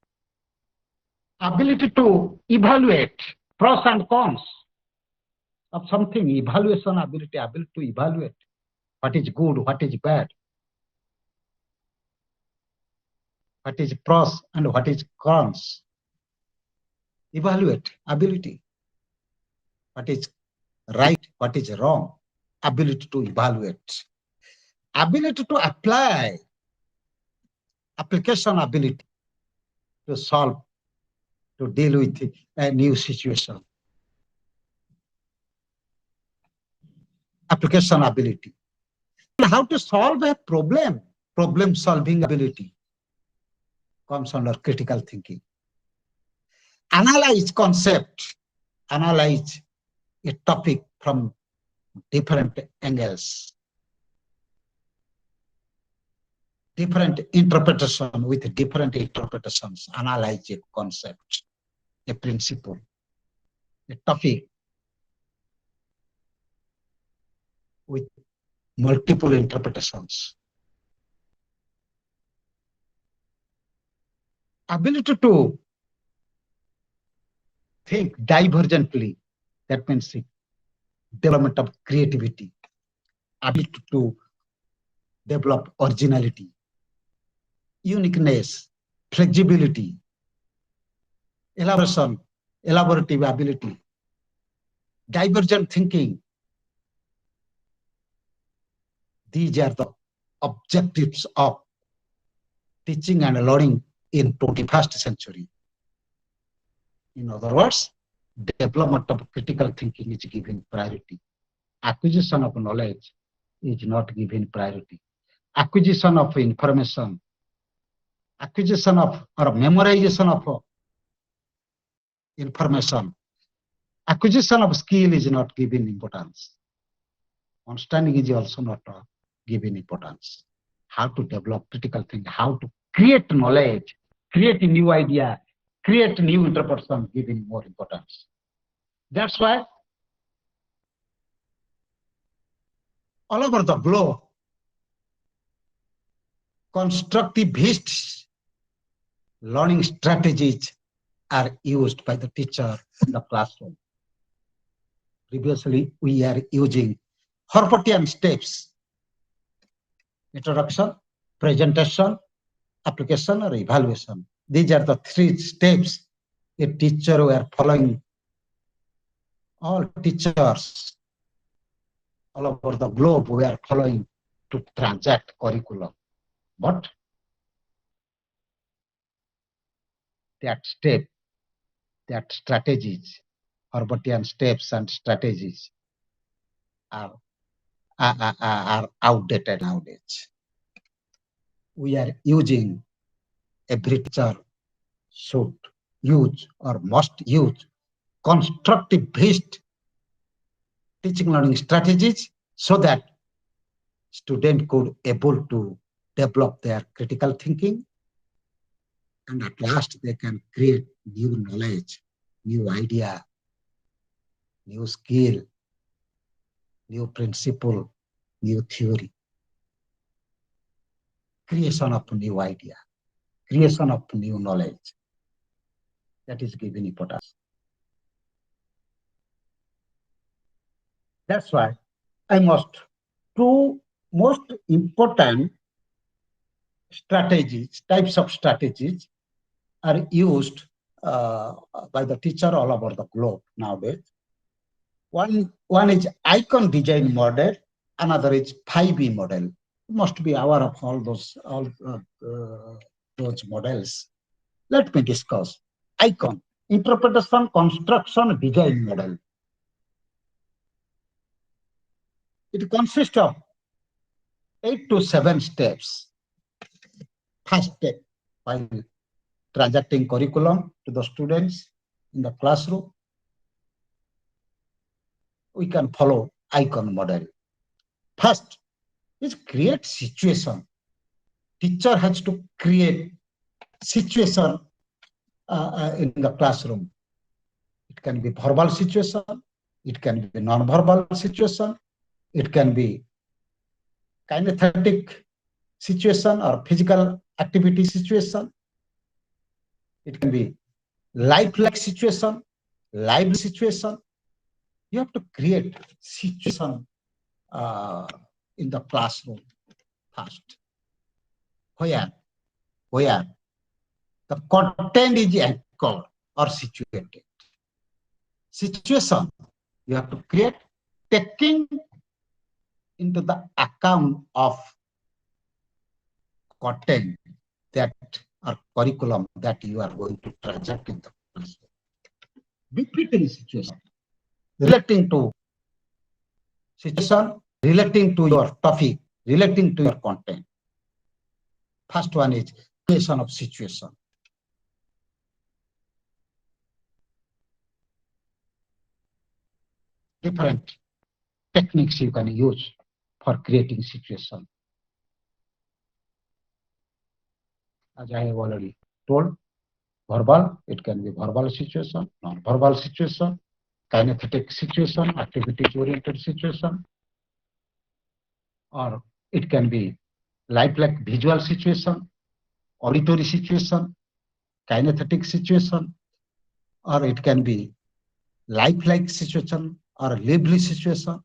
S1: ability to evaluate pros and cons of something, evaluation ability to evaluate what is good, what is bad, what is pros and what is cons. Evaluate ability, what is right, what is wrong, ability to evaluate, ability to apply, application ability to solve, to deal with a new situation. Application ability. How to solve a problem, problem solving ability comes under critical thinking. Analyze concept, analyze a topic from different angles, different interpretation with different interpretations, analyze a concept, a principle, a topic with multiple interpretations. ability to think divergently, that means development of creativity, ability to develop originality, uniqueness, flexibility, elaboration, elaborative ability, divergent thinking. These are the objectives of teaching and learning in 21st century. In other words, development of critical thinking is given priority. Acquisition of knowledge is not given priority. Acquisition of information, acquisition of or memorization of information, acquisition of skill is not given importance. Understanding is also not given importance. How to develop critical thinking, how to create knowledge, create a new idea, create new interpretation, given more importance. That's why all over the globe, constructivist learning strategies are used by the teacher in the classroom. Previously, we are using Herbartian steps: introduction, presentation, application, or evaluation. These are the 3 steps a teacher were following. All teachers all over the globe were following to transact curriculum. But that step, that strategies, Herbartian steps and strategies are outdated nowadays. We are using, every teacher should use or must use constructive-based teaching learning strategies so that student could able to develop their critical thinking, and at last they can create new knowledge, new idea, new skill, new principle, new theory. Creation of new idea, creation of new knowledge, that is given importance. That's why two most important strategies, types of strategies are used by the teacher all over the globe nowadays. One is icon design model, another is 5E model. You must be aware of all those models. Let me discuss icon, interpretation, construction, design model. It consists of 8 to 7 steps. First step, while transacting curriculum to the students in the classroom, we can follow icon model. First is create situation. Teacher has to create situation in the classroom. It can be verbal situation, it can be non-verbal situation, it can be kinesthetic situation or physical activity situation. It can be lifelike situation, lively situation. You have to create situation in the classroom first, where the content is anchored or situated. Situation you have to create taking into the account of content that or curriculum that you are going to transact in the classroom. Befitting situation, relating to situation, relating to your topic, relating to your content. First one is creation of situation. Different techniques you can use for creating situation. As I have already told, verbal, it can be verbal situation, non-verbal situation, kinesthetic situation, activity-oriented situation, or it can be lifelike visual situation, auditory situation, kinetic situation, or it can be lifelike situation or a lively situation.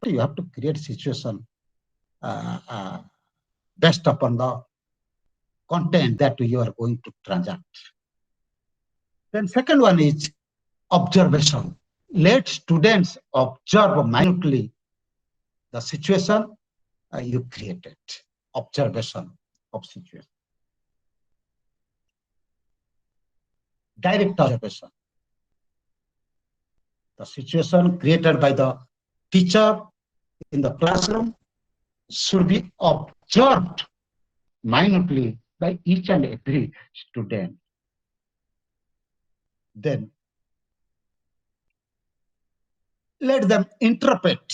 S1: You have to create situation based upon the content that you are going to transact. Then second one is observation. Let students observe minutely the situation you created. Observation of situation. Direct observation. The situation created by the teacher in the classroom should be observed minutely by each and every student. Then let them interpret.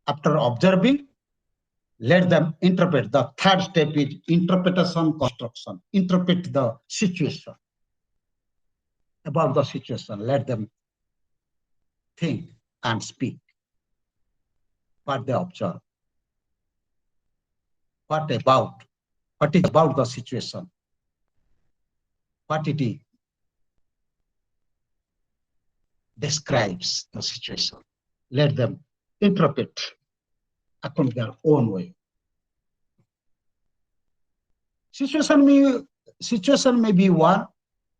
S1: After observing, let them interpret. The third step is interpretation construction. Interpret the situation. About the situation, let them think and speak what they observe. What is about the situation? What it is describes the situation. Let them interpret according to their own way. Situation may be one,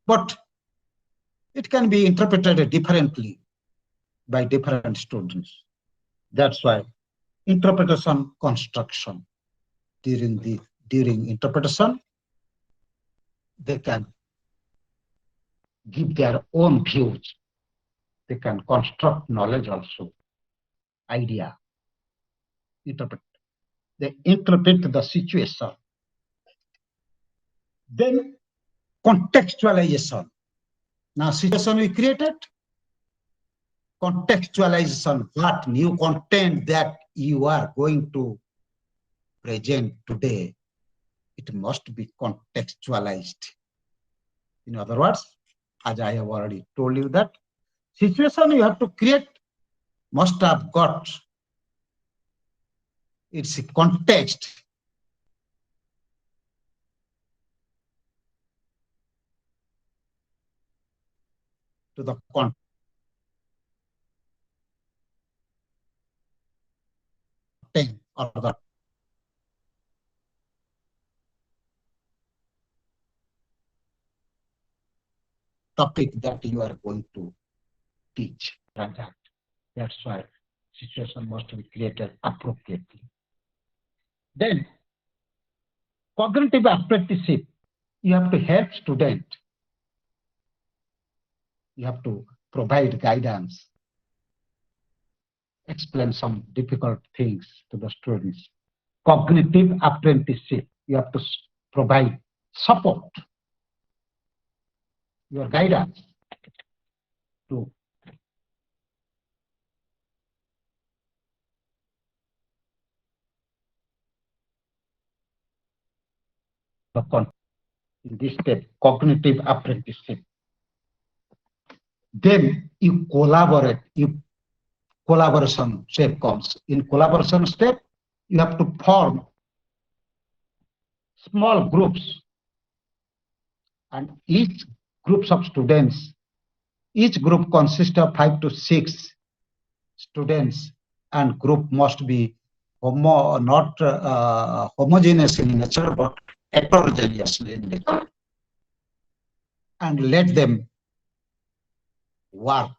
S1: but it can be interpreted differently by different students. That's why interpretation construction. During interpretation, they can give their own views. They can construct knowledge also, idea. They interpret the situation. Then contextualization. Now situation we created, contextualization, what new content that you are going to present today, it must be contextualized. In other words, as I have already told you, that situation you have to create must have got its context. To the content or the topic that you are going to teach, transact. That's why situation must be created appropriately. Then cognitive apprenticeship, you have to help student. You have to provide guidance, explain some difficult things to the students. Cognitive apprenticeship, you have to provide support, your guidance to the content. In this step, cognitive apprenticeship. Then you collaborate. Collaboration step comes. In collaboration step, you have to form small groups, and each groups of students, each group consists of 5 to 6 students, and group must be not homogeneous in nature, but heterogeneous in nature. And let them work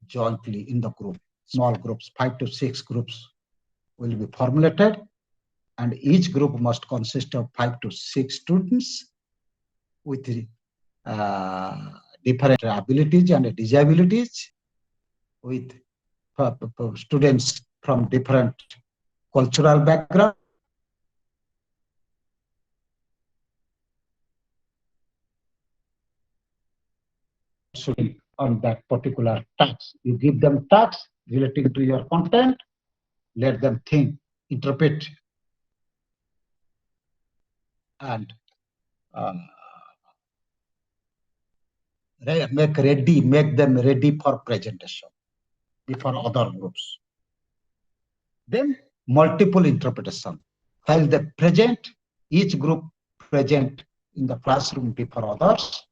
S1: jointly in the group. Small groups, 5 to 6 groups will be formulated, and each group must consist of 5 to 6 students with different abilities and disabilities, with students from different cultural background. On that particular task, you give them tasks relating to your content, let them think, interpret, and make them ready for presentation before other groups. Then multiple interpretation. While they present, each group present in the classroom before others.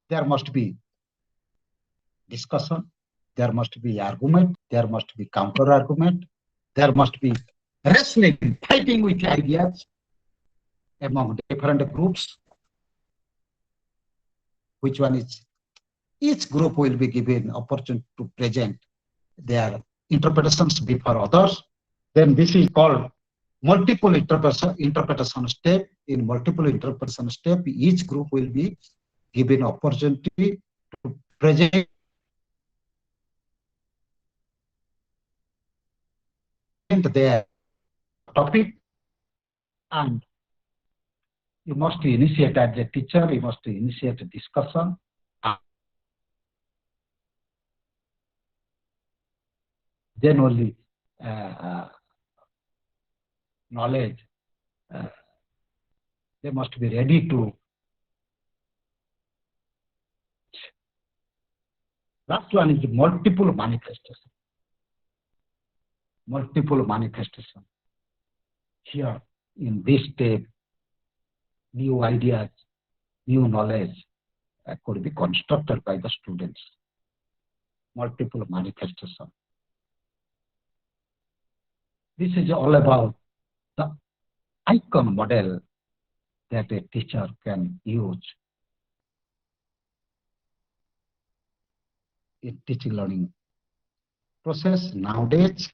S1: There must be discussion, there must be argument, there must be counter argument, there must be wrestling, fighting with ideas among different groups. Which one is? Each group will be given opportunity to present their interpretations before others. Then this is called multiple interpretation step. In multiple interpretation step, each group will be given opportunity to present their topic, and you must initiate as a teacher, you must initiate a discussion. Then only knowledge, they must be ready to. Last one is multiple manifestation. Multiple manifestation. Here in this step, new ideas, new knowledge could be constructed by the students. Multiple manifestation. This is all about the icon model that a teacher can use in teaching learning process nowadays,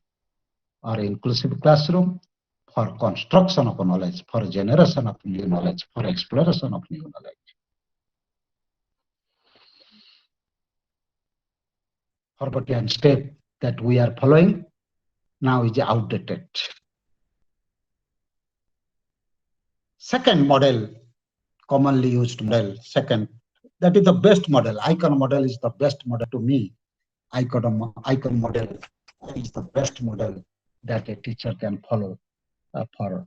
S1: or inclusive classroom, for construction of knowledge, for generation of new knowledge, for exploration of new knowledge. Forgotten step that we are following now is outdated. Second model, commonly used model, second, that is the best model. Icon model is the best model to me. Icon model is the best model that a teacher can follow for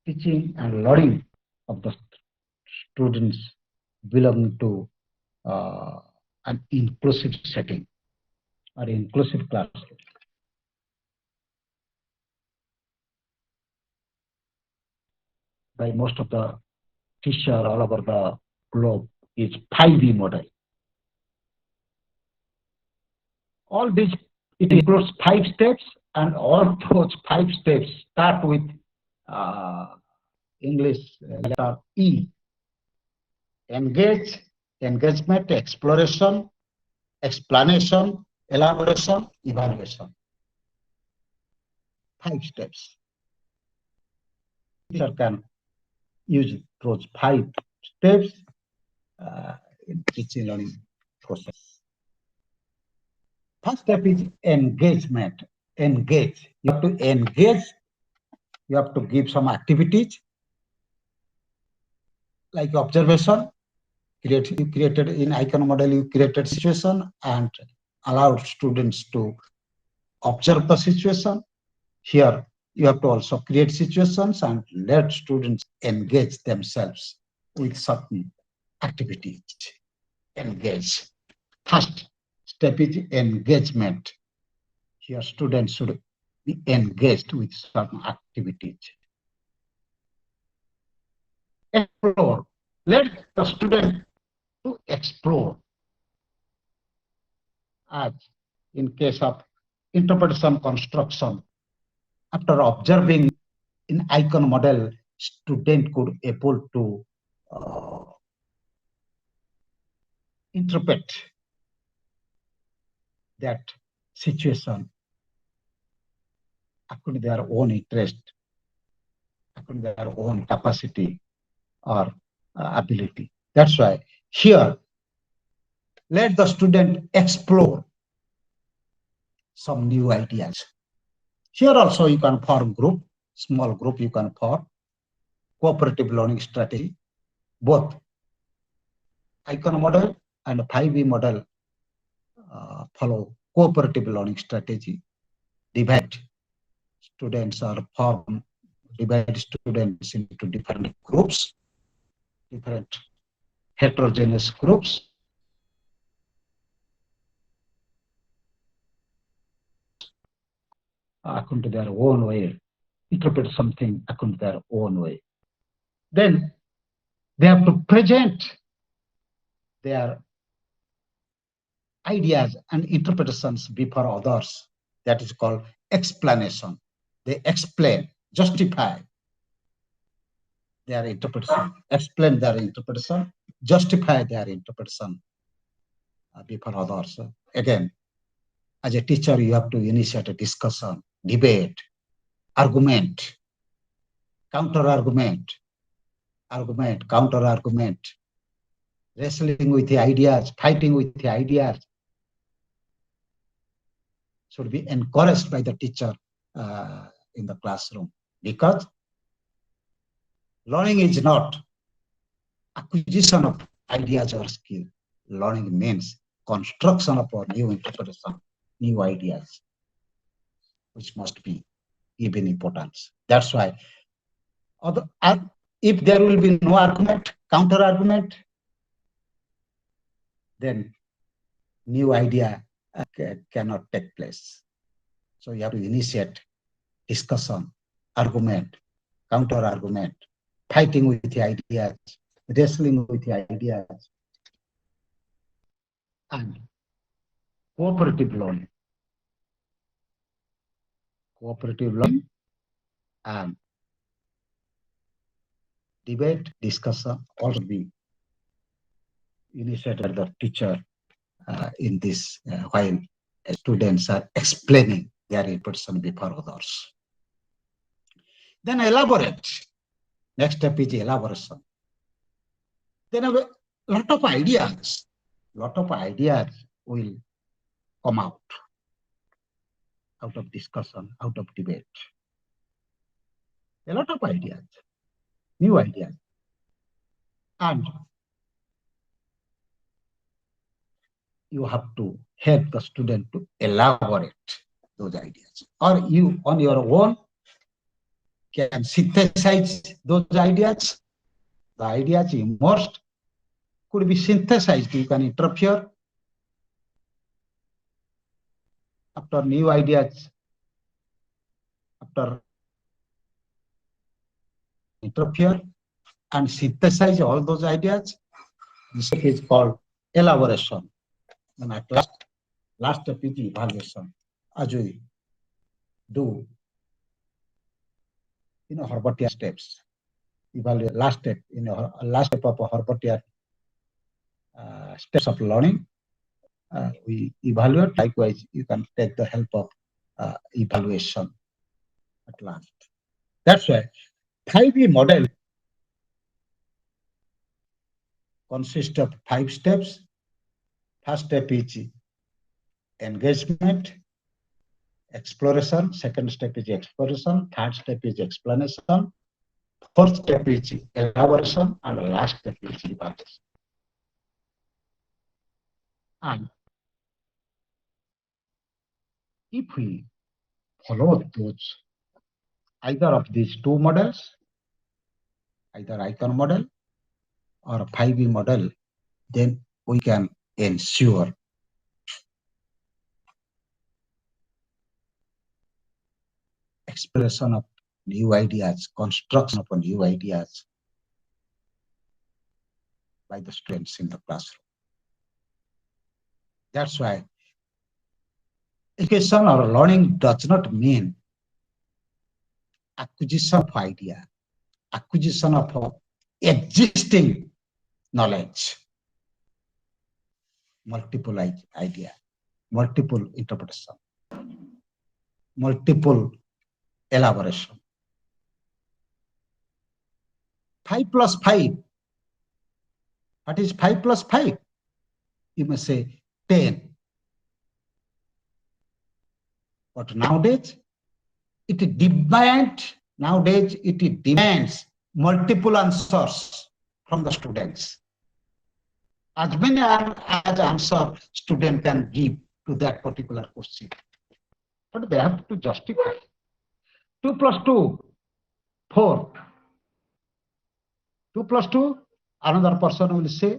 S1: teaching and learning of the students belonging to an inclusive setting or inclusive classroom. By most of the teachers all over the globe is 5E model. All these, it includes 5 steps, and all those 5 steps start with English letter E. Engage, engagement, exploration, explanation, elaboration, evaluation. 5 steps. Teacher can use those 5 steps in teaching learning process. First step is engagement. Engage. You have to engage. You have to give some activities like observation. You created in icon model, you created situation and allowed students to observe the situation. Here, you have to also create situations and let students engage themselves with certain activities. Engage. First step is engagement. Here, students should be engaged with certain activities. Explore. Let the student to explore. As in case of interpretation construction, after observing in icon model, student could able to interpret that situation according to their own interest, according to their own capacity or ability. That's why here, let the student explore some new ideas. Here also you can form group, small group you can form, cooperative learning strategy, both icon model and 5E model follow cooperative learning strategy. Divide students divide students into different groups, different heterogeneous groups. According to their own way, interpret something according to their own way. Then they have to present their ideas and interpretations before others. That is called explanation. They explain, justify their interpretation, explain their interpretation, justify their interpretation before others. Again, as a teacher, you have to initiate a discussion, debate, argument, counter-argument, argument, counter-argument, wrestling with the ideas, fighting with the ideas, should be encouraged by the teacher in the classroom, because learning is not acquisition of ideas or skill. Learning means construction of a new interpretation, new ideas, which must be given importance. That's why if there will be no argument, counter argument, then new idea cannot take place. So you have to initiate discussion, argument, counter argument, fighting with the ideas, wrestling with the ideas, and cooperative learning. Cooperative learning and debate, discussion also be initiated by the teacher in this while students are explaining their interpretation before others. Then elaborate. Next step is elaboration. Then a lot of ideas will come out of discussion, out of debate. A lot of ideas, new ideas. And you have to help the student to elaborate those ideas. Or you, on your own, can synthesize those ideas. The ideas emerged could be synthesized. You can interfere after new ideas, after interfere and synthesize all those ideas. This is called elaboration. And at last step is evaluation. As we do, Herbartian steps. Evaluate last step of Herbartian steps of learning. We evaluate. Likewise, you can take the help of evaluation at last. That's why 5E model consists of 5 steps. First step is engagement, exploration. Second step is exploration. Third step is explanation. Fourth step is elaboration, and last step is evaluation. And if we follow those, either of these two models, either icon model or 5E model, then we can ensure expression of new ideas, construction of new ideas by the students in the classroom. That's why education or learning does not mean acquisition of idea, acquisition of existing knowledge, multiple idea, multiple interpretation, multiple elaboration. 5 plus 5. What is 5 plus 5? You must say 10. But nowadays, it demands multiple answers from the students. As many as answer student can give to that particular question. But they have to justify. 2 plus 2, 4. 2 plus 2, another person will say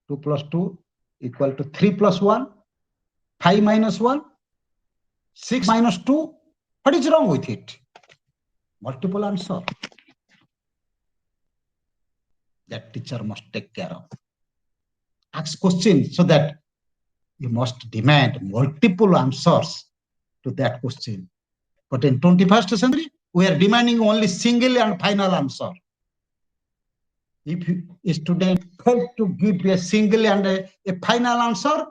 S1: 2 plus 2 equal to 3 plus 1, 5 minus 1, 6 minus 2. What is wrong with it? multiple answer. That teacher must take care of. Ask questions so that you must demand multiple answers to that question. But in 21st century, we are demanding only single and final answer. If a student failed to give a single and a final answer,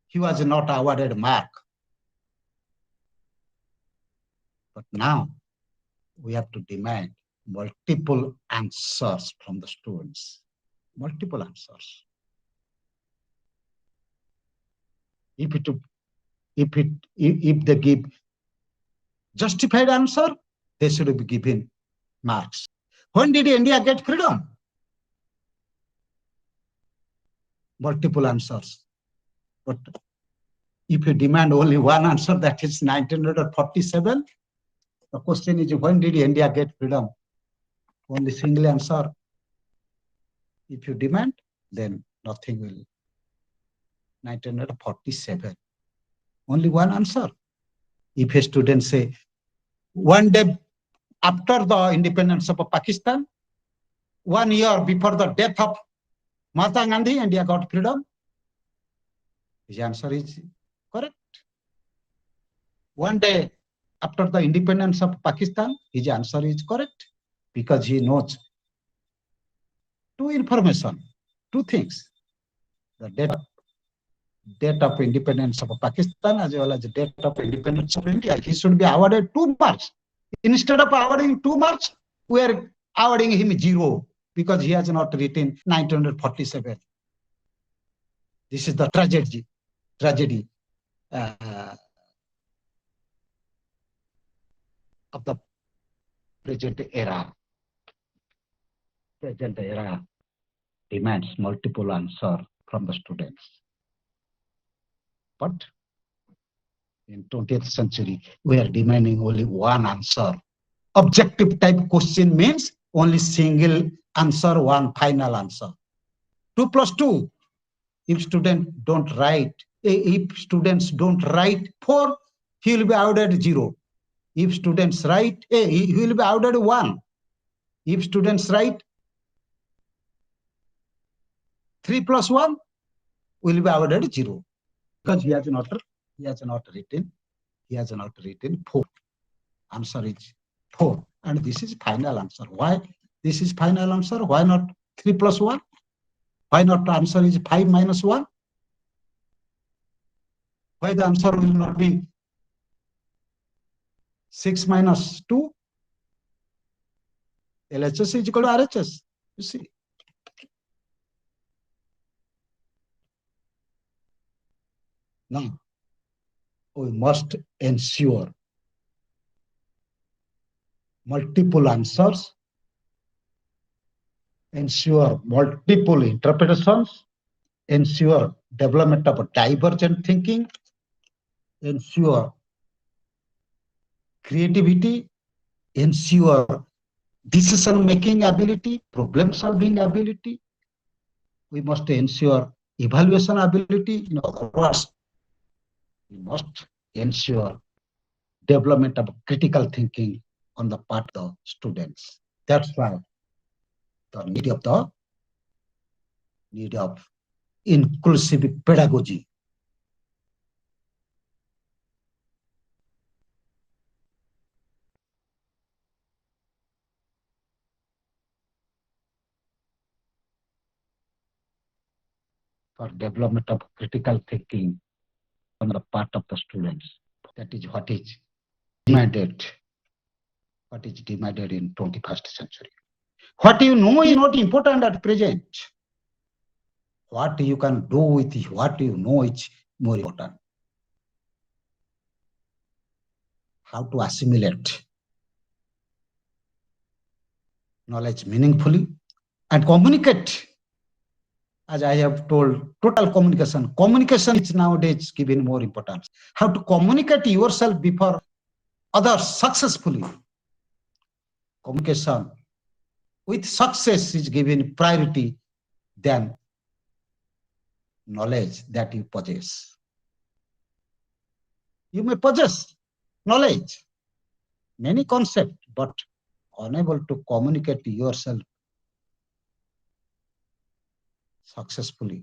S1: he was not awarded mark. But now we have to demand multiple answers from the students. Multiple answers. If they give justified answer, they should be given marks. When did India get freedom? Multiple answers. But if you demand only one answer, that is 1947, the question is, when did India get freedom? Only single answer. If you demand, then nothing will. 1947. Only one answer. If a student say, one day after the independence of Pakistan, 1 year before the death of Mahatma Gandhi, India got freedom, his answer is correct. One day after the independence of Pakistan, his answer is correct because he knows two information, two things. The date of independence of Pakistan as well as the date of independence of India. He should be awarded 2 marks. Instead of awarding 2 marks, we are awarding him 0 because he has not written 1947. This is the tragedy of the present era. Present era demands multiple answers from the students. But in 20th century, we are demanding only one answer. Objective type question means only single answer, one final answer. 2 plus 2. If students don't write 4, he will be awarded 0. If students write A, he will be awarded 1. If students write 3 plus 1, will be awarded 0. Because he has not written 4. Answer is 4. And this is final answer. Why this is final answer? Why not 3 plus 1? Why not the answer is 5 minus 1? Why the answer will not be 6 minus 2? LHS is equal to RHS. You see. Now, we must ensure multiple answers, ensure multiple interpretations, ensure development of divergent thinking, ensure creativity, ensure decision-making ability, problem-solving ability. We must ensure evaluation ability. In other words, we must ensure development of critical thinking on the part of the students. That's why the need of inclusive pedagogy. For development of critical thinking on the part of the students. That is what is demanded. What is demanded in 21st century. What you know is not important at present. What you can do with what you know is more important. How to assimilate knowledge meaningfully and communicate. As I have told, total communication. Communication is nowadays given more importance. How to communicate yourself before others successfully. Communication with success is given priority than knowledge that you possess. You may possess knowledge, many concepts, but unable to communicate yourself successfully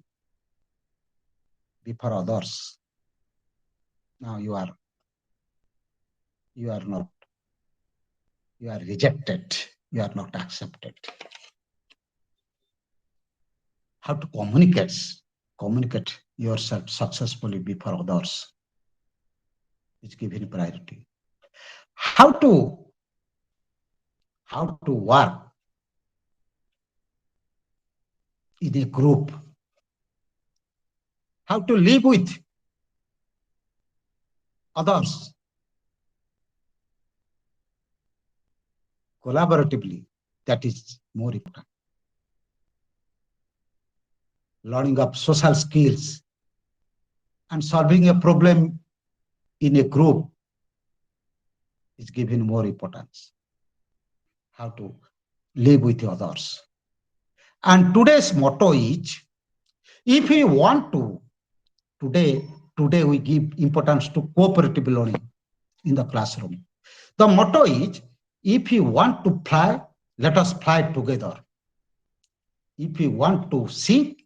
S1: before others. Now you are not, you are rejected, you are not accepted. How to communicate yourself successfully before others is given priority. How to work in a group, how to live with others collaboratively, that is more important. Learning of social skills and solving a problem in a group is given more importance. How to live with others. And today's motto is, if we want to, today we give importance to cooperative learning in the classroom. The motto is, if you want to fly, let us fly together. If you want to seek,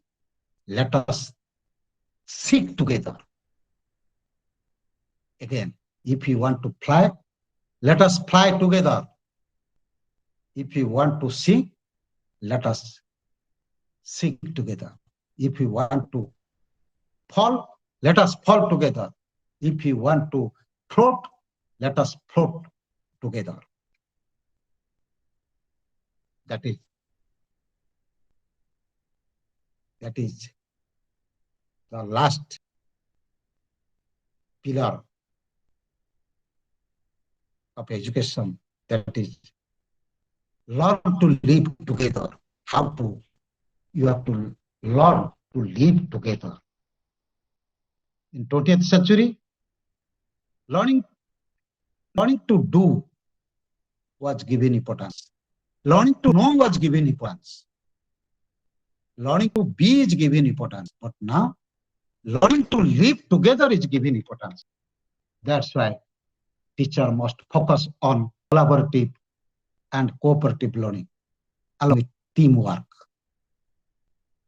S1: let us seek together. Again, if you want to fly, let us fly together. If you want to seek, let us seek together. If you want to fall, let us fall together. If you want to float, let us float together. That is the last pillar of education, that is learn to live together. You have to learn to live together. In 20th century, learning to do was given importance. Learning to know was given importance. Learning to be is given importance. But now, learning to live together is given importance. That's why teacher must focus on collaborative and cooperative learning, along with teamwork.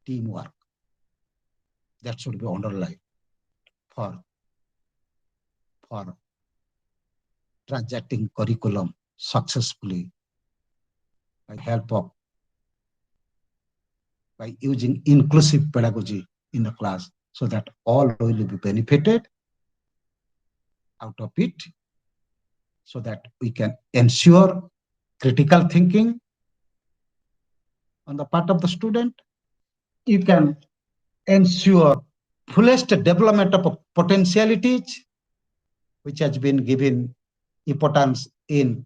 S1: Teamwork. That should be underlined for transacting curriculum successfully by using inclusive pedagogy in the class, so that all will be benefited out of it, so that we can ensure critical thinking on the part of the student. You can ensure fullest development of potentialities, which has been given importance in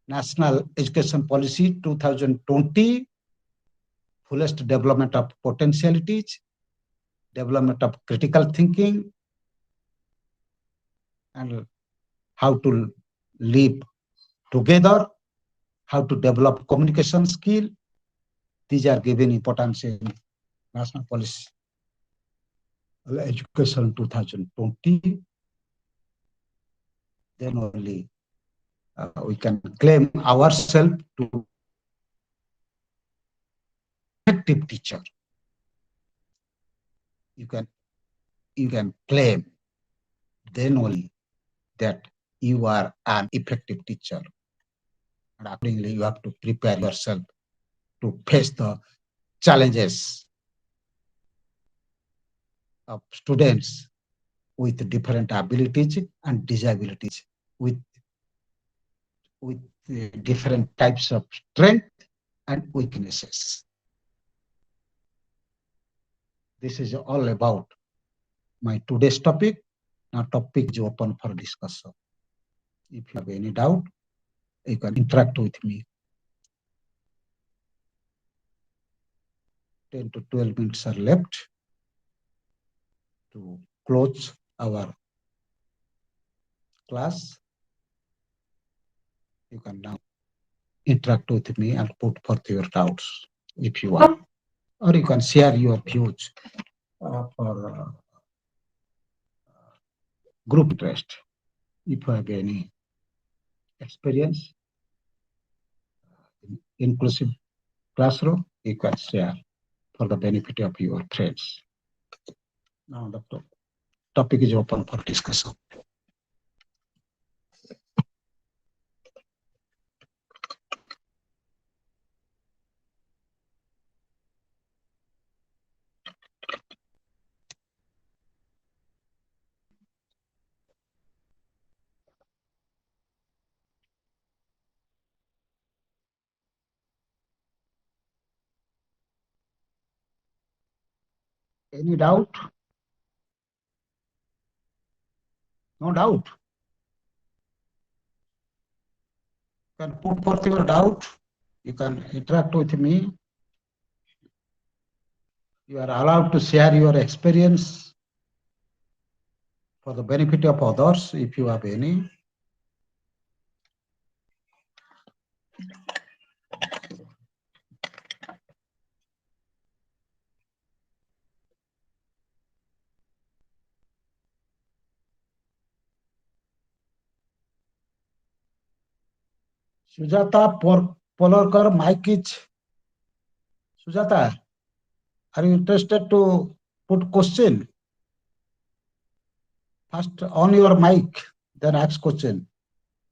S1: National Education Policy 2020, fullest development of potentialities, development of critical thinking, and how to live together, how to develop communication skill. These are given importance in National Policy Education 2020. Then only we can claim ourselves to effective teacher. You can claim then only that you are an effective teacher. And accordingly, you have to prepare yourself to face the challenges of students with different abilities and disabilities, with different types of strength and weaknesses. This is all about my today's topic. Now topic is open for discussion. If you have any doubt, you can interact with me. 10 to 12 minutes are left to close our class. You can now interact with me and put forth your doubts if you want, or you can share your views for group interest if you have any experience, inclusive classroom, you can share for the benefit of your friends. Now the topic is open for discussion. Any doubt? No doubt. You can put forth your doubt. You can interact with me. You are allowed to share your experience for the benefit of others if you have any. Sujata Polorkar, mic is. Sujata, are you interested to put question? First on your mic, then ask question.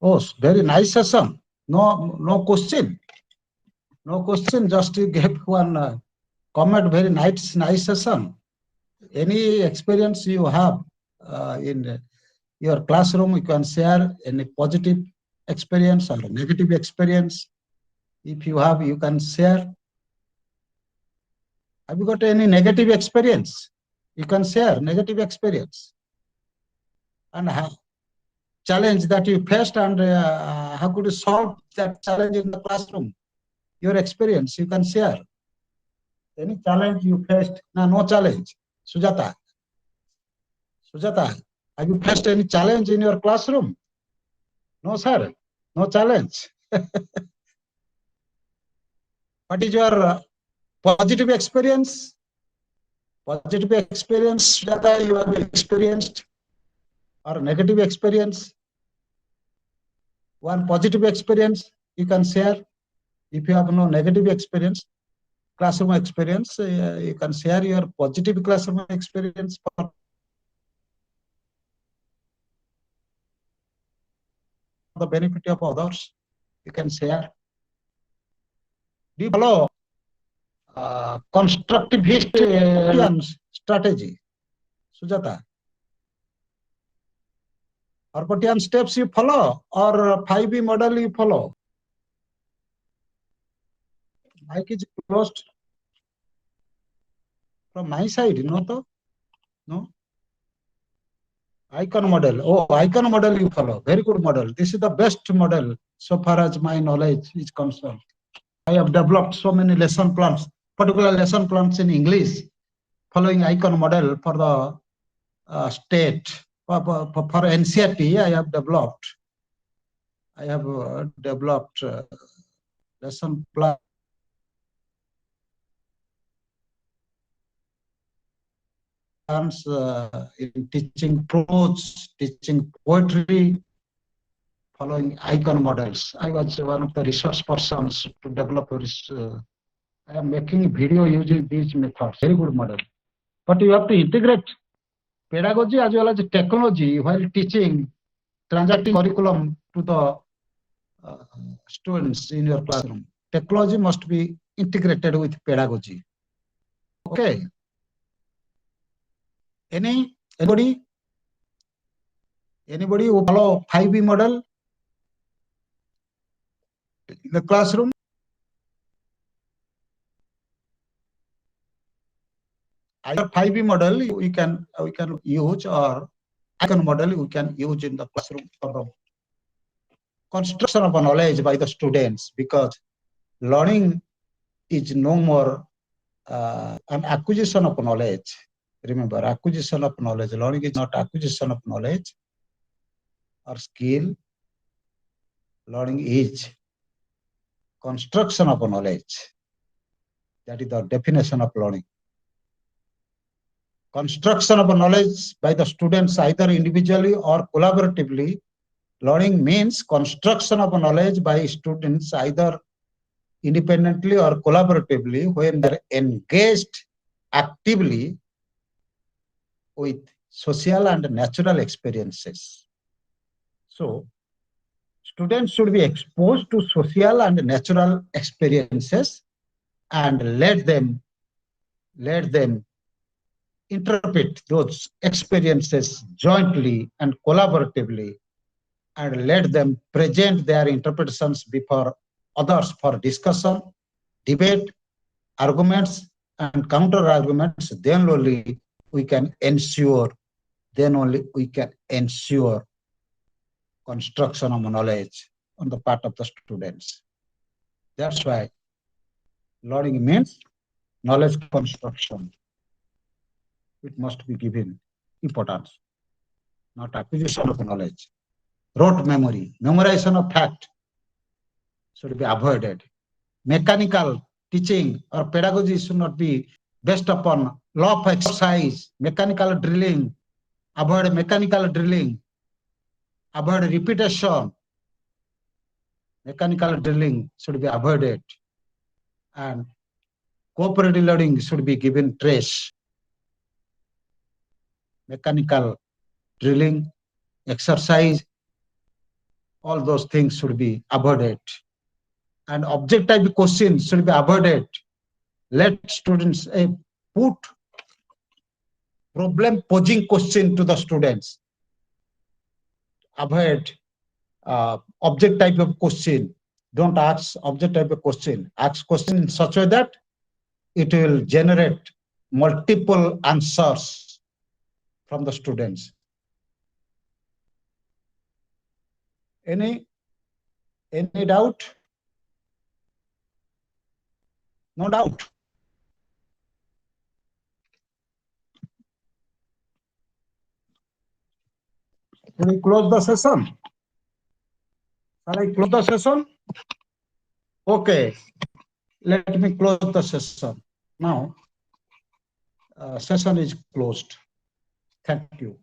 S1: Oh, very nice session. No question. No question. Just you gave one comment. Very nice session. Any experience you have in your classroom, you can share any positive experience or negative experience. If you have, you can share. Have you got any negative experience? You can share negative experience and challenge that you faced, and how could you solve that challenge in the classroom? Your experience, you can share. Any challenge you faced? No challenge. Sujata, have you faced any challenge in your classroom? No, sir. No challenge. What is your positive experience? Positive experience that you have experienced, or negative experience? One positive experience you can share. If you have no negative experience, classroom experience, you can share your positive classroom experience for the benefit of others. You can share. Do you follow constructivist strategy, Sujata? Orputian steps you follow, or 5B model you follow? Mic is closed from my side, no? Icon model. Oh, icon model you follow. Very good model. This is the best model so far as my knowledge is concerned. I have developed so many lesson plans, particular lesson plans in English, following icon model for the state. For NCERT, I have developed lesson plans in teaching prose, teaching poetry, following icon models. I was one of the resource persons to develop this. I am making video using these methods. Very good model. But you have to integrate pedagogy as well as technology while teaching, transacting curriculum to the students in your classroom. Technology must be integrated with pedagogy. Okay. Anybody who follow 5B model in the classroom? Either 5B model we can use, or icon model we can use in the classroom for the construction of knowledge by the students, because learning is no more an acquisition of knowledge. Remember, acquisition of knowledge. Learning is not acquisition of knowledge or skill. Learning is construction of knowledge. That is the definition of learning. Construction of knowledge by the students, either individually or collaboratively, Learning means construction of knowledge by students either independently or collaboratively when they're engaged actively with social and natural experiences. So, students should be exposed to social and natural experiences and let them interpret those experiences jointly and collaboratively, and let them present their interpretations before others for discussion, debate, arguments, and counter arguments. Then only we can ensure construction of knowledge on the part of the students. That's why learning means knowledge construction. It must be given importance, not acquisition of knowledge. Rote memory, memorization of fact should be avoided. Mechanical teaching or pedagogy should not be based upon law of exercise, mechanical drilling, avoid mechanical drilling, avoid repetition. Mechanical drilling should be avoided, and cooperative learning should be given trace. Mechanical drilling, exercise, all those things should be avoided. And objective questions should be avoided. Let students put problem posing question to the students. Avoid object type of question. Don't ask object type of question. Ask question in such a way that it will generate multiple answers from the students. Any doubt? No doubt. Will we close the session? Shall I close the session? Okay. Let me close the session. Now, session is closed. Thank you.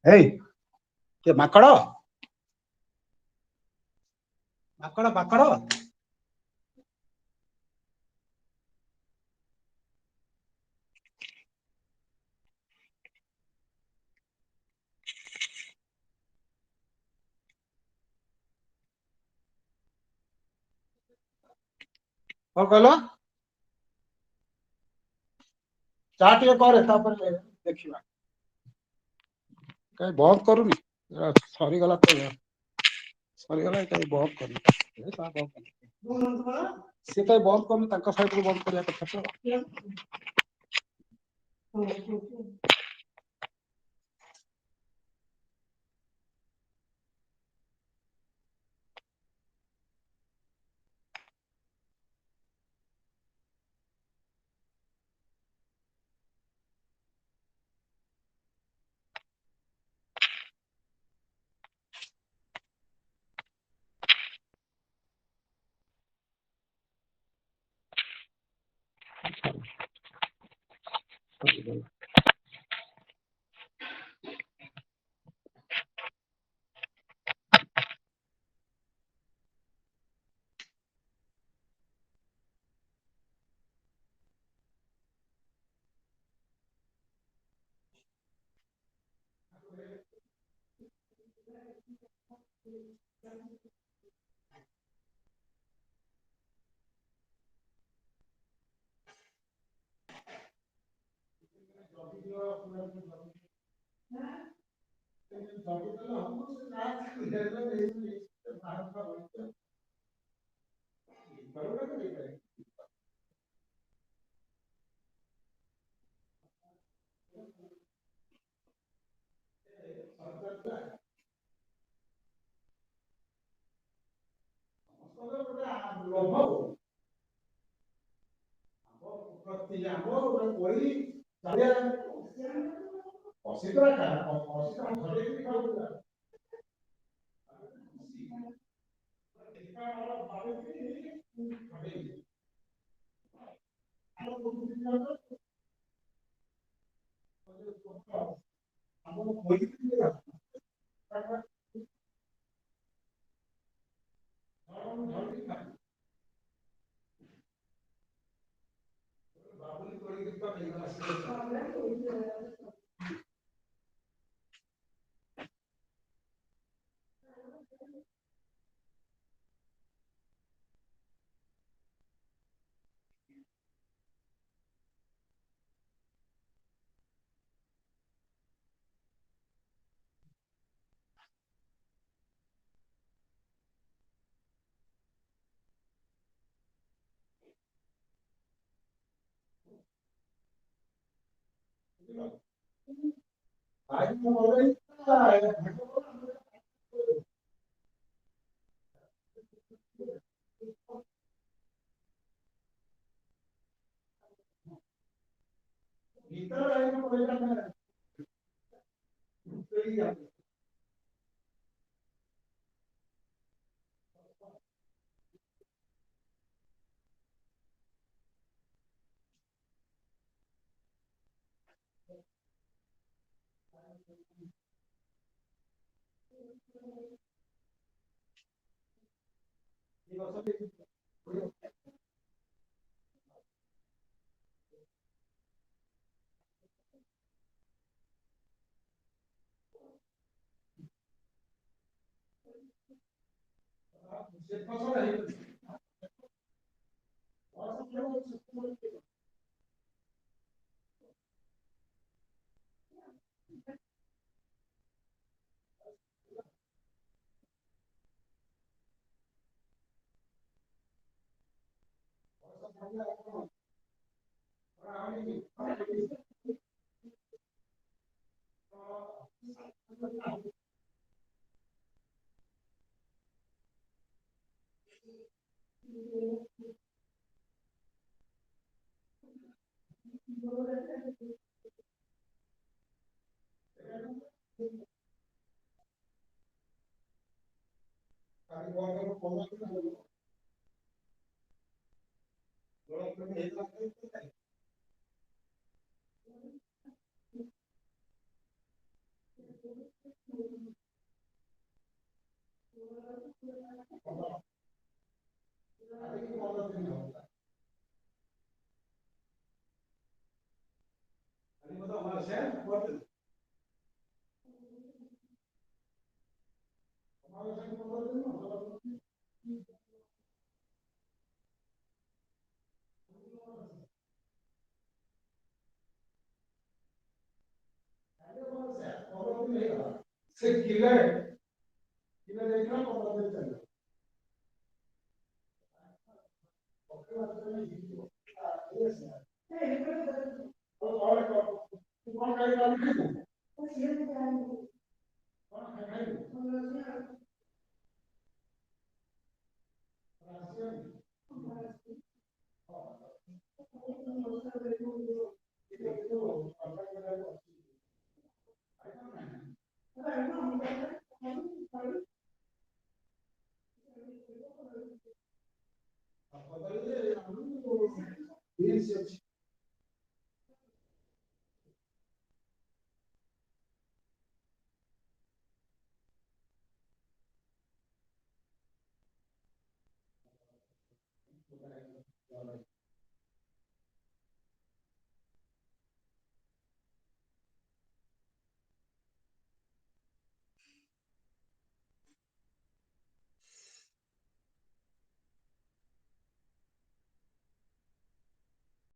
S1: Hey, ke makado? Makado. କଣ କହିଲ? ଚା ଟିକେ କରେ ତାପରେ ଦେଖିବା। କାଇଁ ବନ୍ଦ କରୁନି? ସରିଗଲା ତ ସରିଗଲା କାଇଁ ବନ୍ଦ କରୁନି? ସେ କାଇଁ ବନ୍ଦ କରୁନି? ତାଙ୍କ ସାଇଡରୁ ବନ୍ଦ କରିବା କଥା ତ।